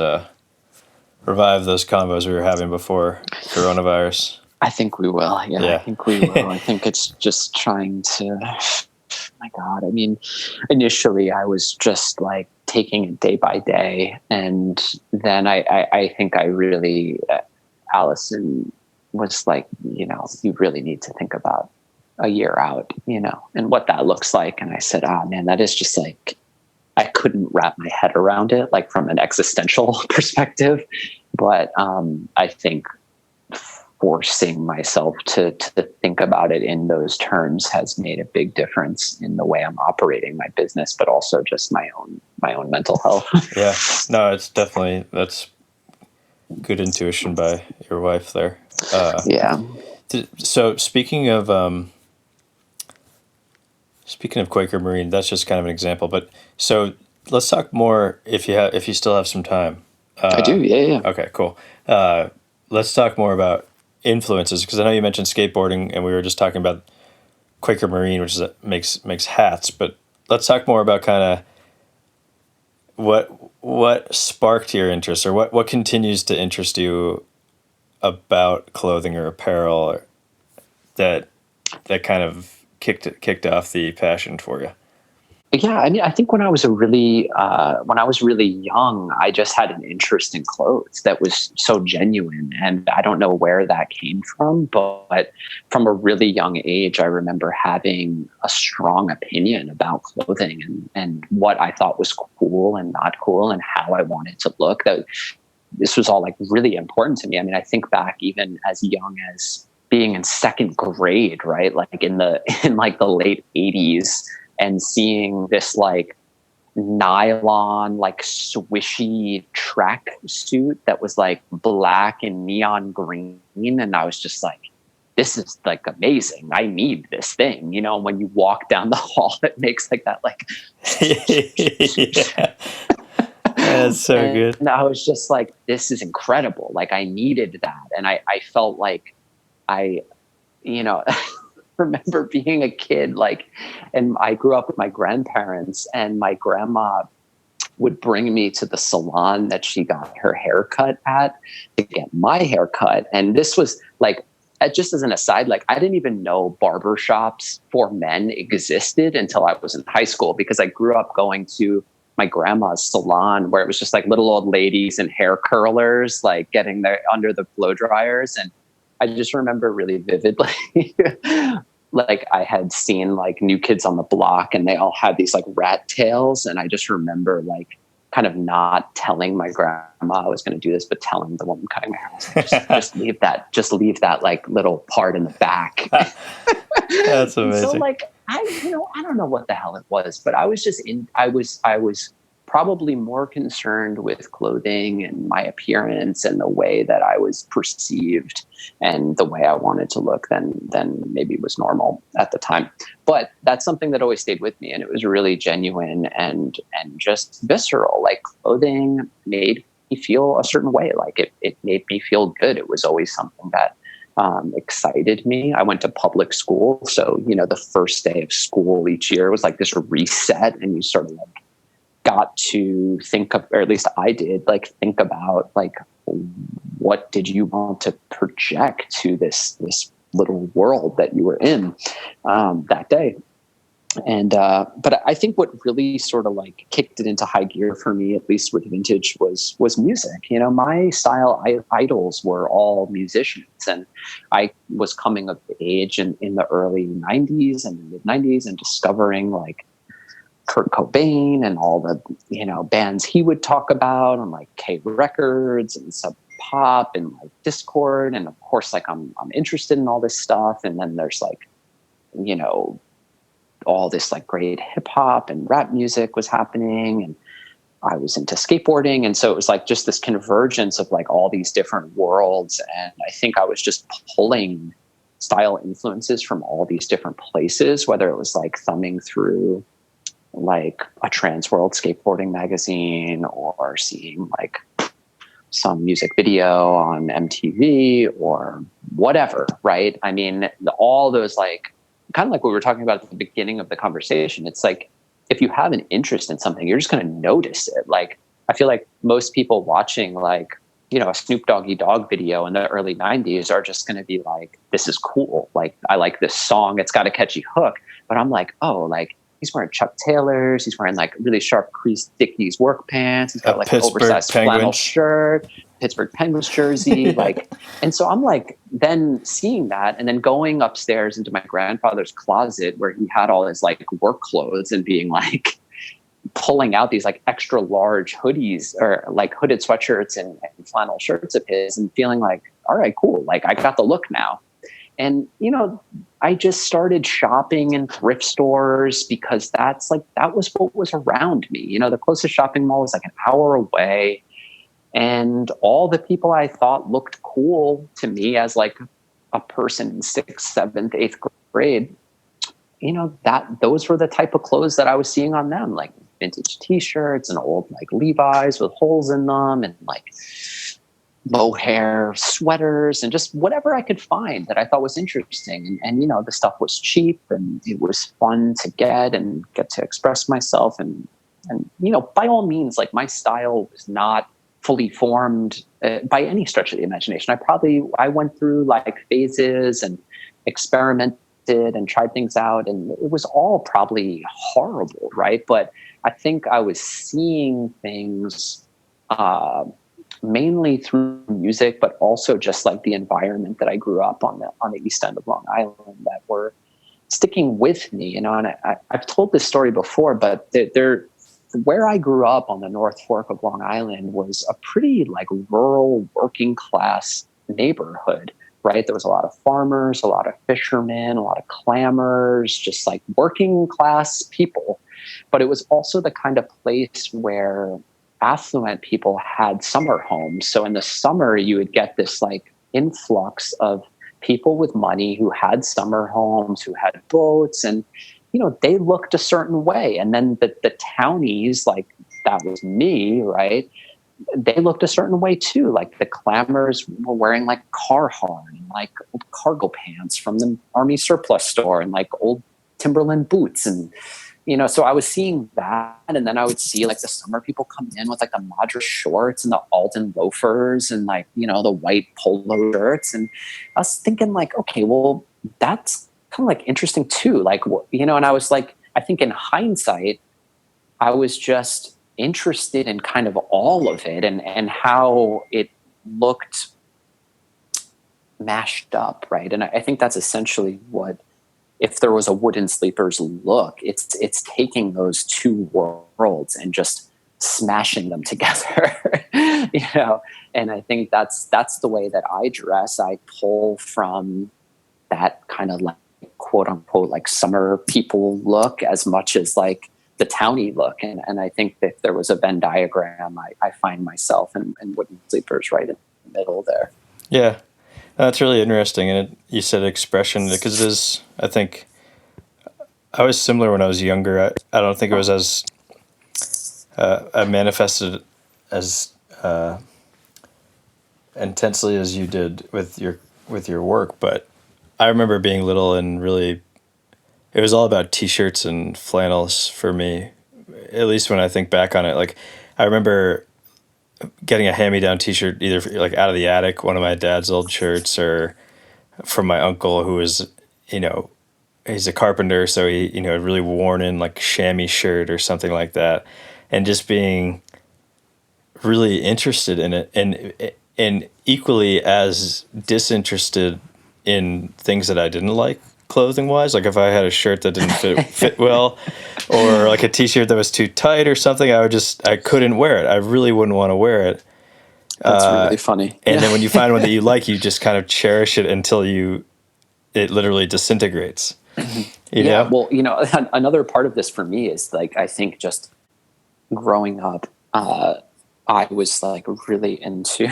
Speaker 1: revive those combos we were having before coronavirus.
Speaker 2: I think we will. Yeah. I think we will. I think it's just trying to. My God, I mean, initially I was just like taking it day by day, and then I think I really, Allison was like, you really need to think about a year out, and what that looks like. And I said, man, that is just like, I couldn't wrap my head around it, like from an existential perspective. But I think forcing myself to think about it in those terms has made a big difference in the way I'm operating my business, but also just my own mental health.
Speaker 1: Yeah, no, that's good intuition by your wife there. So speaking of Quaker Marine, that's just kind of an example, but so let's talk more if you still have some time.
Speaker 2: I do. Yeah. Yeah.
Speaker 1: Okay, cool. Uh, let's talk more about influences because I know you mentioned skateboarding, and we were just talking about Quaker Marine, which is makes hats. But let's talk more about kind of what sparked your interest, or what continues to interest you about clothing or apparel, or that kind of kicked off the passion for you.
Speaker 2: Yeah, I mean, I think when I was really young, I just had an interest in clothes that was so genuine, and I don't know where that came from, but from a really young age, I remember having a strong opinion about clothing and what I thought was cool and not cool, and how I wanted to look. That this was all like really important to me. I mean, I think back even as young as being in second grade, right? Like in like the late 80s, and seeing this like nylon, like swishy track suit that was like black and neon green. And I was just like, this is like amazing. I need this thing. You know, when you walk down the hall, it makes like that, like,
Speaker 1: Yeah, that's so good.
Speaker 2: and I was just like, this is incredible. Like I needed that. And I felt like I, you know, remember being a kid, like, and I grew up with my grandparents, and my grandma would bring me to the salon that she got her haircut at to get my haircut. And this was like, just as an aside, like I didn't even know barber shops for men existed until I was in high school, because I grew up going to my grandma's salon where it was just like little old ladies and hair curlers, like getting there under the blow dryers. And I just remember really vividly, like I had seen like New Kids on the Block, and they all had these like rat tails. And I just remember like kind of not telling my grandma I was going to do this, but telling the woman cutting my hair, I was like, just leave that like little part in the back.
Speaker 1: That's
Speaker 2: And so
Speaker 1: amazing.
Speaker 2: like, I don't know what the hell it was, but I was probably more concerned with clothing and my appearance and the way that I was perceived and the way I wanted to look than maybe was normal at the time. But that's something that always stayed with me, and it was really genuine and just visceral. Like clothing made me feel a certain way. Like it made me feel good. It was always something that excited me. I went to public school, so the first day of school each year was like this reset, and you sort of like got to think of, or at least I did, like think about like what did you want to project to this little world that you were in that day. And but I think what really sort of like kicked it into high gear for me, at least with vintage, was music. My style idols were all musicians, and I was coming of age in the early 90s and the mid 90s and discovering like Kurt Cobain and all the bands he would talk about on like K Records and Sub Pop and like Discord. And of course, like I'm interested in all this stuff. And then there's like all this like great hip hop and rap music was happening, and I was into skateboarding. And so it was like just this convergence of like all these different worlds. And I think I was just pulling style influences from all these different places, whether it was like thumbing through like a Trans World skateboarding magazine or seeing like some music video on MTV or whatever. Right. I mean, all those like, kind of like what we were talking about at the beginning of the conversation. It's like, if you have an interest in something, you're just going to notice it. Like, I feel like most people watching like, a Snoop Doggy Dogg video in the early 90s are just going to be like, this is cool. Like, I like this song. It's got a catchy hook. But I'm like, oh, like he's wearing Chuck Taylors. He's wearing like really sharp creased Dickies work pants. He's got like an oversized flannel shirt, Pittsburgh Penguins jersey. Like, and so I'm like then seeing that and then going upstairs into my grandfather's closet where he had all his like work clothes and being like pulling out these like extra large hoodies or like hooded sweatshirts and flannel shirts of his and feeling like, all right, cool. Like I got the look now. And, I just started shopping in thrift stores because that was what was around me. The closest shopping mall was like an hour away. And all the people I thought looked cool to me as like a person in 6th, 7th, 8th grade, those were the type of clothes that I was seeing on them. Like vintage t-shirts and old like Levi's with holes in them and like mohair sweaters and just whatever I could find that I thought was interesting. And you know, the stuff was cheap and it was fun to get to express myself. And, you know, by all means, like my style was not fully formed by any stretch of the imagination. I went through like phases and experimented and tried things out, and it was all probably horrible, right? But I think I was seeing things mainly through music, but also just like the environment that I grew up on the east end of Long Island that were sticking with me. You know, and I've told this story before, but where I grew up on the North Fork of Long Island was a pretty like rural working class neighborhood, right? There was a lot of farmers, a lot of fishermen, a lot of clammers, just like working class people. But it was also the kind of place where affluent people had summer homes. So in the summer, you would get this like influx of people with money who had summer homes, who had boats, and you know, they looked a certain way. And then the townies, like that was me, right? They looked a certain way too. Like the clammers were wearing like Carhartt and like old cargo pants from the army surplus store and like old Timberland boots. And, you know, so I was seeing that. And then I would see like the summer people come in with like the Madras shorts and the Alden loafers and like, you know, the white polo shirts. And I was thinking like, okay, well, that's kind of like interesting too. Like, you know, and I was like, I think in hindsight, I was just interested in kind of all of it and how it looked mashed up, right? And I think that's essentially what, if there was a Wooden Sleepers look, it's taking those two worlds and just smashing them together, you know? And I think that's the way that I dress. I pull from that kind of like quote unquote like summer people look as much as like the towny look. And I think that if there was a Venn diagram, I find myself in Wooden Sleepers right in the middle there.
Speaker 1: Yeah, that's really interesting. And you said expression because it is, I think I was similar when I was younger. I don't think it was as I manifested as intensely as you did with your work, but I remember being little and really, it was all about t-shirts and flannels for me, at least when I think back on it. Like, I remember getting a hand-me-down t-shirt either like out of the attic, one of my dad's old shirts, or from my uncle who was, you know, he's a carpenter, so he, you know, really worn in like chamois shirt or something like that, and just being really interested in it and equally as disinterested in things that I didn't like clothing wise. Like if I had a shirt that didn't fit well, or like a t-shirt that was too tight or something, I couldn't wear it. I really wouldn't want to wear it.
Speaker 2: That's really funny.
Speaker 1: And then when you find one that you like, you just kind of cherish it until it literally disintegrates. You know?
Speaker 2: Well, you know, another part of this for me is like, I think just growing up, I was like really into,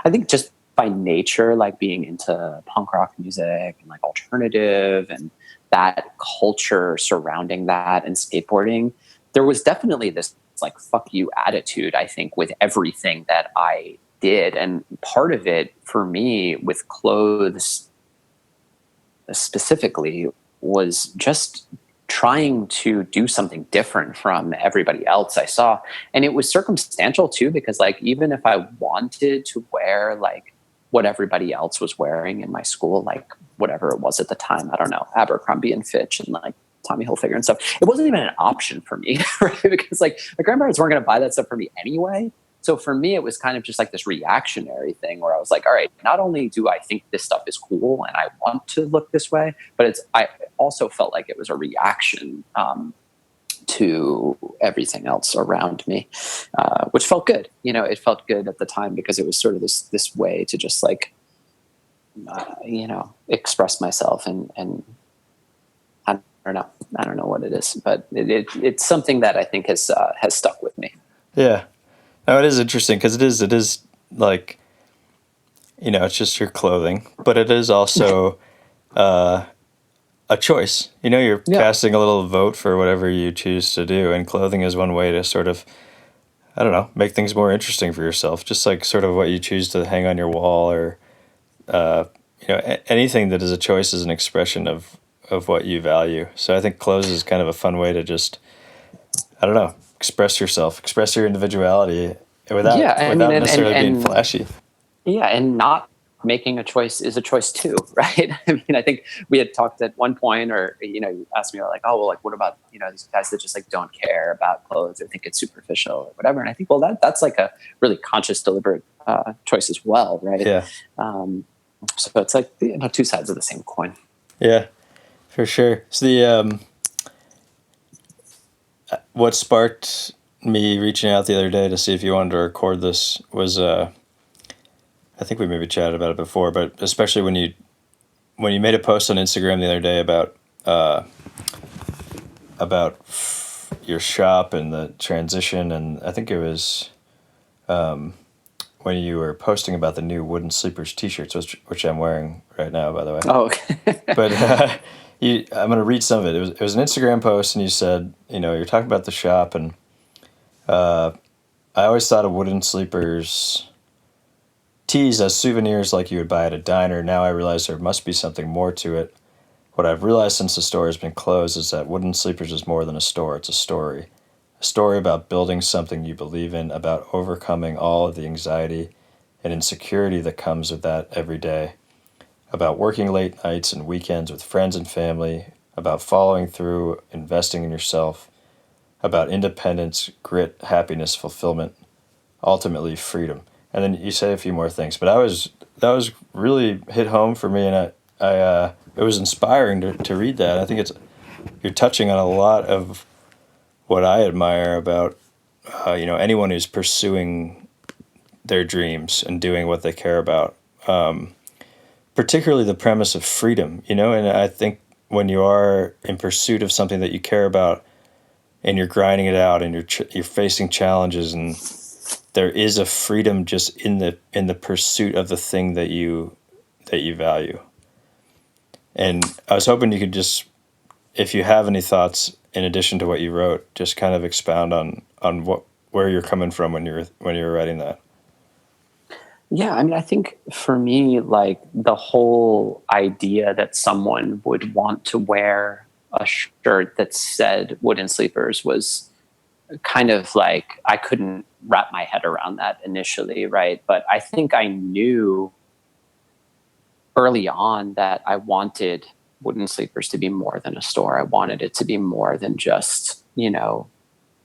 Speaker 2: I think just by nature, like being into punk rock music and like alternative and that culture surrounding that and skateboarding, there was definitely this like fuck you attitude, I think, with everything that I did. And part of it for me with clothes specifically was just trying to do something different from everybody else I saw. And it was circumstantial too, because like, even if I wanted to wear like what everybody else was wearing in my school, like whatever it was at the time, I don't know, Abercrombie and Fitch and like Tommy Hilfiger and stuff, it wasn't even an option for me, right? Because like my grandparents weren't going to buy that stuff for me anyway. So for me, it was kind of just like this reactionary thing where I was like, all right, not only do I think this stuff is cool and I want to look this way, but I also felt like it was a reaction to everything else around me, which felt good. You know, it felt good at the time because it was sort of this way to just like, you know, express myself and I don't know what it is, but it's something that I think has stuck with me.
Speaker 1: Yeah. No, it is interesting because it is like, you know, it's just your clothing, but it is also a choice. You're
Speaker 2: Yeah.
Speaker 1: casting a little vote for whatever you choose to do, and clothing is one way to sort of, I don't know, make things more interesting for yourself. Just like sort of what you choose to hang on your wall, or anything that is a choice is an expression of what you value. So I think clothes is kind of a fun way to just, I don't know, express yourself, express your individuality
Speaker 2: Yeah.
Speaker 1: without
Speaker 2: I mean,
Speaker 1: without necessarily being
Speaker 2: and
Speaker 1: flashy.
Speaker 2: yeah, and not making a choice is a choice too, right? I mean, I think we had talked at one point, or you asked me like, oh, well, like, what about these guys that just like don't care about clothes or think it's superficial or whatever? And I think, well, that's like a really conscious, deliberate choice as well, right?
Speaker 1: Yeah,
Speaker 2: Um, so it's like two sides of the same coin.
Speaker 1: yeah, for sure. So what sparked me reaching out the other day to see if you wanted to record this was I think we maybe chatted about it before, but especially when you made a post on Instagram the other day about your shop and the transition, and I think it was when you were posting about the new Wooden Sleepers T-shirts, which I'm wearing right now, by the way.
Speaker 2: Oh, okay.
Speaker 1: But I'm going to read some of it. It was an Instagram post, and you said, you're talking about the shop, and I always thought of Wooden Sleepers tees as souvenirs like you would buy at a diner. Now I realize there must be something more to it. What I've realized since the store has been closed is that Wooden Sleepers is more than a store, it's a story. A story about building something you believe in, about overcoming all of the anxiety and insecurity that comes with that every day, about working late nights and weekends with friends and family, about following through, investing in yourself, about independence, grit, happiness, fulfillment, ultimately freedom. And then you say a few more things, but that was really hit home for me, and I it was inspiring to read that. I think you're touching on a lot of what I admire about anyone who's pursuing their dreams and doing what they care about. Particularly the premise of freedom, and I think when you are in pursuit of something that you care about and you're grinding it out and you're facing challenges, and there is a freedom just in the pursuit of the thing that you value. And I was hoping you could just, if you have any thoughts in addition to what you wrote, just kind of expound on where you're coming from when you're writing that.
Speaker 2: Yeah, I mean, I think for me, like the whole idea that someone would want to wear a shirt that said Wooden Sleepers was kind of like I couldn't wrap my head around that initially, right? But I think I knew early on that I wanted Wooden Sleepers to be more than a store. I wanted it to be more than just,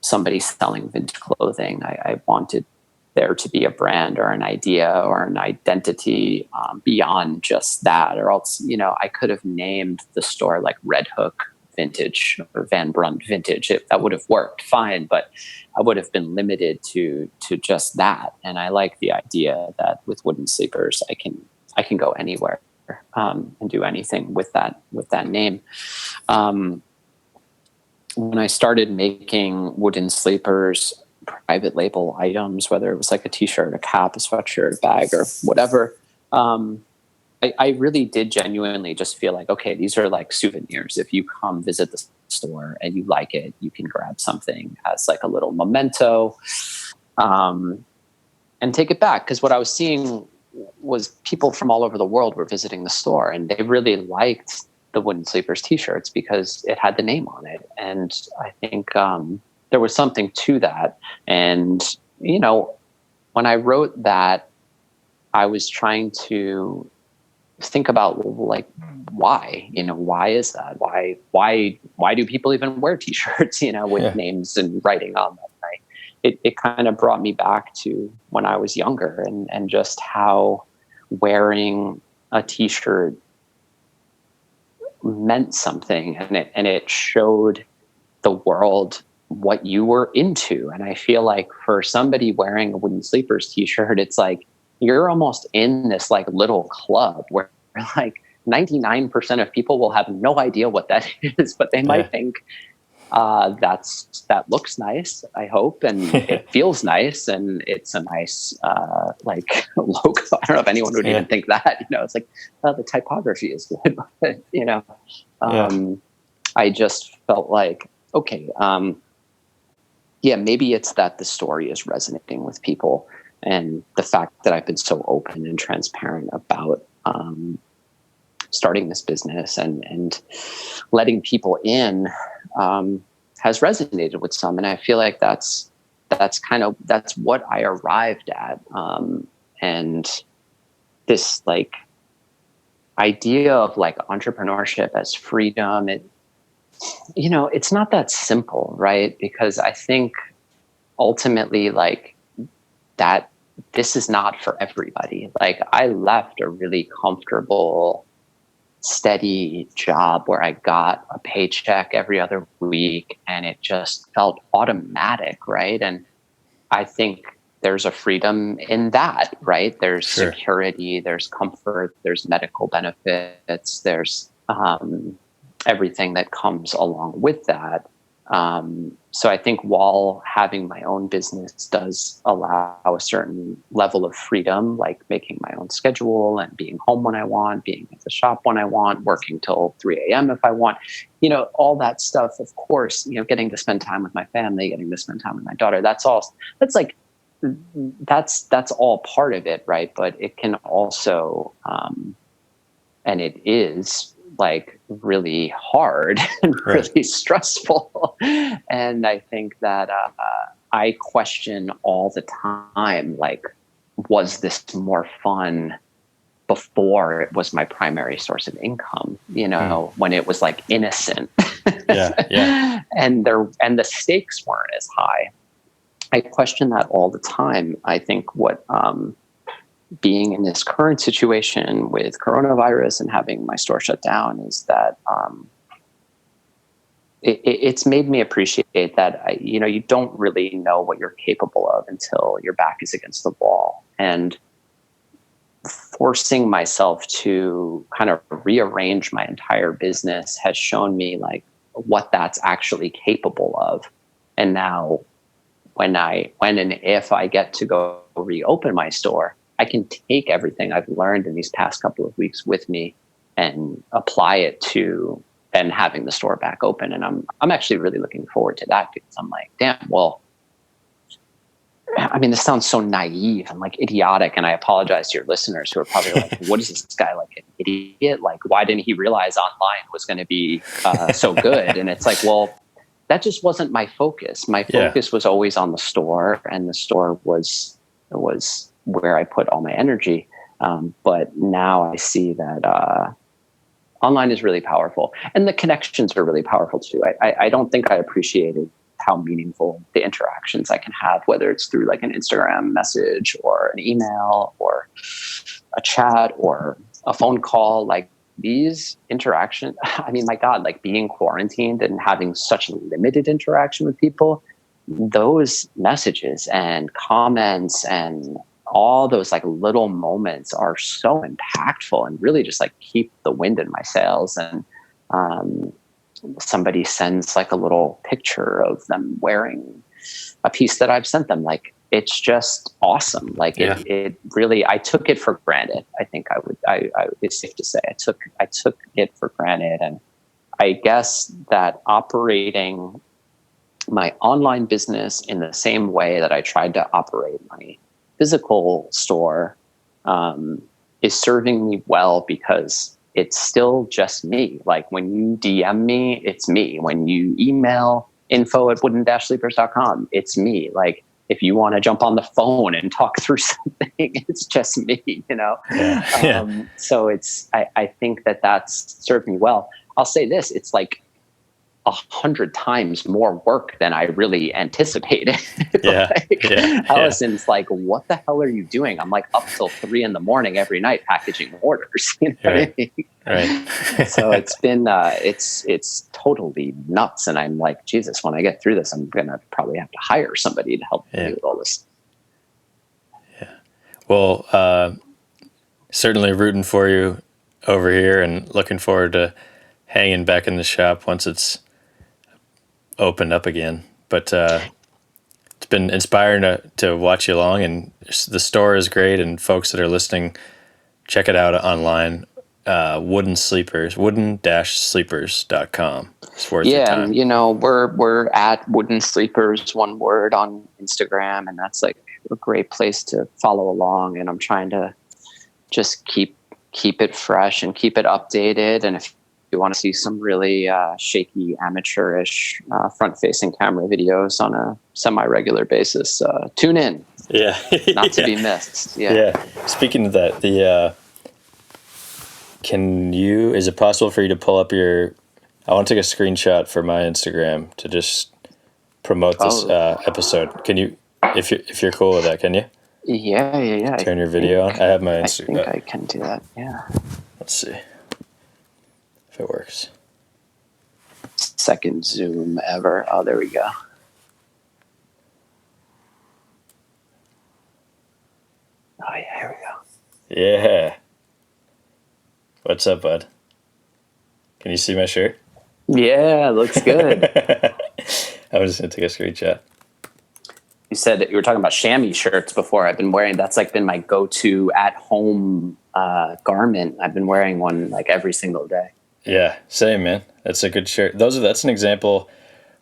Speaker 2: somebody selling vintage clothing. I wanted there to be a brand or an idea or an identity beyond just that. Or else, I could have named the store like Red Hook Vintage or Van Brunt Vintage. That would have worked fine, but I would have been limited to just that. And I like the idea that with Wooden Sleepers, I can go anywhere and do anything with that name. When I started making Wooden Sleepers private label items, whether it was like a t-shirt, a cap, a sweatshirt, a bag, or whatever, I really did genuinely just feel like, okay, these are like souvenirs. If you come visit the store and you like it, you can grab something as like a little memento and take it back. Because what I was seeing was people from all over the world were visiting the store, and they really liked the Wooden Sleepers t-shirts because it had the name on it. And I think there was something to that. And, when I wrote that, I was trying to think about like why is that, why do people even wear t-shirts with names and writing on them, right? It kind of brought me back to when I was younger and just how wearing a t-shirt meant something, and it showed the world what you were into. And I feel like for somebody wearing a Wooden Sleepers t-shirt, it's like you're almost in this like little club where like 99% of people will have no idea what that is, but they might think that looks nice, I hope, and it feels nice, and it's a nice like logo. I don't know if anyone would even think that. It's like, oh, the typography is good, but I just felt like, okay, maybe it's that the story is resonating with people, and the fact that I've been so open and transparent about starting this business and letting people in has resonated with some. And I feel like that's what I arrived at. And this like idea of like entrepreneurship as freedom, it's not that simple, right? Because I think ultimately like that this is not for everybody. Like I left a really comfortable, steady job where I got a paycheck every other week and it just felt automatic, right? And I think there's a freedom in that, right? There's security, there's comfort, there's medical benefits, there's everything that comes along with that. So I think while having my own business does allow a certain level of freedom, like making my own schedule and being home when I want, being at the shop when I want, working till 3 a.m. if I want, all that stuff, of course, getting to spend time with my family, getting to spend time with my daughter, that's all part of it, right? But it can also, and it is like really hard and really stressful. And I think that I question all the time, like, was this more fun before it was my primary source of income, when it was like innocent and the stakes weren't as high. I question that all the time. I think what, being in this current situation with coronavirus and having my store shut down is that it's made me appreciate that you don't really know what you're capable of until your back is against the wall. And forcing myself to kind of rearrange my entire business has shown me like what that's actually capable of. And now when and if I get to go reopen my store, I can take everything I've learned in these past couple of weeks with me and apply it to then having the store back open. And I'm actually really looking forward to that, because I'm like, damn, well, I mean, this sounds so naive and like idiotic. And I apologize to your listeners who are probably like, what is this guy, like an idiot? Like, why didn't he realize online was going to be so good? And it's like, well, that just wasn't my focus. My focus was always on the store, and the store was where I put all my energy. But now I see that online is really powerful, and the connections are really powerful too. I don't think I appreciated how meaningful the interactions I can have, whether it's through like an Instagram message or an email or a chat or a phone call. Like these interactions, I mean, my God, like being quarantined and having such limited interaction with people, those messages and comments and all those like little moments are so impactful and really just like keep the wind in my sails. And somebody sends like a little picture of them wearing a piece that I've sent them, like it's just awesome. Like it really, I took it for granted. I think it's safe to say I took it for granted. And I guess that operating my online business in the same way that I tried to operate my physical store is serving me well, because it's still just me. Like when you DM me, it's me. When you email info@wooden-sleepers.com, it's me. Like if you want to jump on the phone and talk through something, it's just me, So I think that that's served me well. I'll say this, it's like 100 times more work than I really anticipated. Allison's like, what the hell are you doing? I'm like up till 3 a.m. every night packaging orders. What I mean?
Speaker 1: Right.
Speaker 2: So it's been, it's totally nuts. And I'm like, Jesus, when I get through this, I'm going to probably have to hire somebody to help me with all this.
Speaker 1: Yeah. Well, certainly rooting for you over here and looking forward to hanging back in the shop once it's opened up again. But it's been inspiring to watch you along, and the store is great. And folks that are listening, check it out online. wooden-sleepers.com. It's worth your time.
Speaker 2: And we're at Wooden Sleepers, one word, on Instagram, and that's like a great place to follow along. And I'm trying to just keep it fresh and keep it updated. And if you want to see some really shaky, amateurish, front-facing camera videos on a semi-regular basis, tune in.
Speaker 1: Yeah.
Speaker 2: Not to be missed.
Speaker 1: Yeah. Speaking of that, is it possible for you to pull up I want to take a screenshot for my Instagram to just promote this episode. Can you, if you're cool with that, can you?
Speaker 2: Yeah.
Speaker 1: Turn your video on. I have my Instagram.
Speaker 2: I think I can do that. Yeah.
Speaker 1: Let's see if it works.
Speaker 2: Second zoom ever. Oh, there we go. Oh yeah, here we go.
Speaker 1: Yeah. What's up, bud? Can you see my shirt?
Speaker 2: Yeah, looks good.
Speaker 1: I was just gonna take a screenshot.
Speaker 3: You said that you were talking about chamois shirts before. I've been wearing, that's like been my go-to at home garment. I've been wearing one like every single day.
Speaker 1: Yeah, same, man. That's a good shirt. That's an example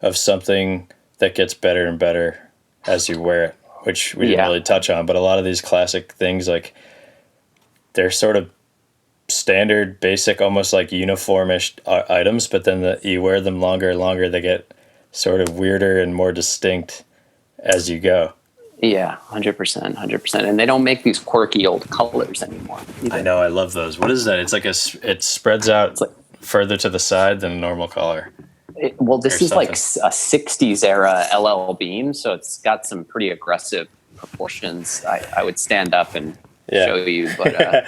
Speaker 1: of something that gets better and better as you wear it, which we didn't really touch on. But a lot of these classic things, like, they're sort of standard, basic, almost like uniformish items, but then you wear them longer and longer, they get sort of weirder and more distinct as you go.
Speaker 3: Yeah, 100%. And they don't make these quirky old colors anymore either.
Speaker 1: I know, I love those. What is that? It's like it spreads out further to the side than a normal collar.
Speaker 3: This is like a 60s era LL Beam, so it's got some pretty aggressive proportions. I would stand up and show you, but I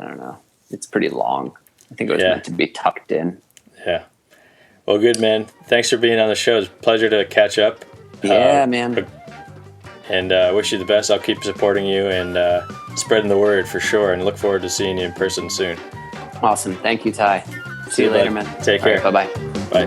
Speaker 3: don't know. It's pretty long. I think it was meant to be tucked in.
Speaker 1: Yeah. Well, good, man. Thanks for being on the show. It's a pleasure to catch up.
Speaker 3: Yeah, man.
Speaker 1: And wish you the best. I'll keep supporting you and spreading the word for sure, and look forward to seeing you in person soon.
Speaker 3: Awesome. Thank you, Ty. See you later, man.
Speaker 1: Take care.
Speaker 3: Right, bye-bye.
Speaker 1: Bye.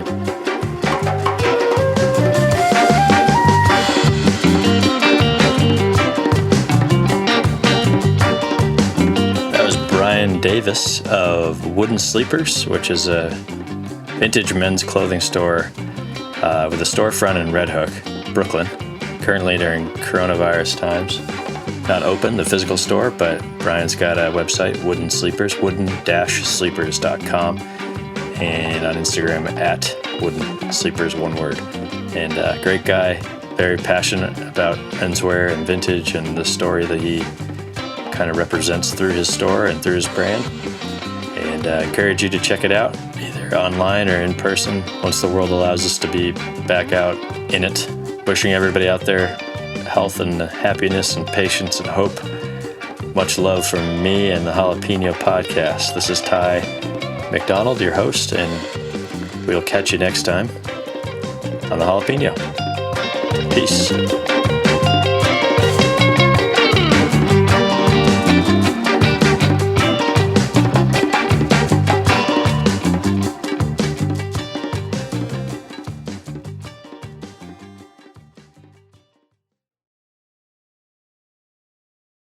Speaker 1: That was Brian Davis of Wooden Sleepers, which is a vintage men's clothing store with a storefront in Red Hook, Brooklyn. Currently during coronavirus times. Not open, the physical store, but Brian's got a website, Wooden Sleepers, wooden-sleepers.com, and on Instagram at Wooden Sleepers, one word. And great guy, very passionate about menswear and vintage and the story that he kind of represents through his store and through his brand. And encourage you to check it out, either online or in person, once the world allows us to be back out in it. Wishing everybody out there health and happiness and patience and hope. Much love from me and the Jalapeno Podcast. This is Ty McDonald, your host, and we'll catch you next time on the Jalapeno. Peace.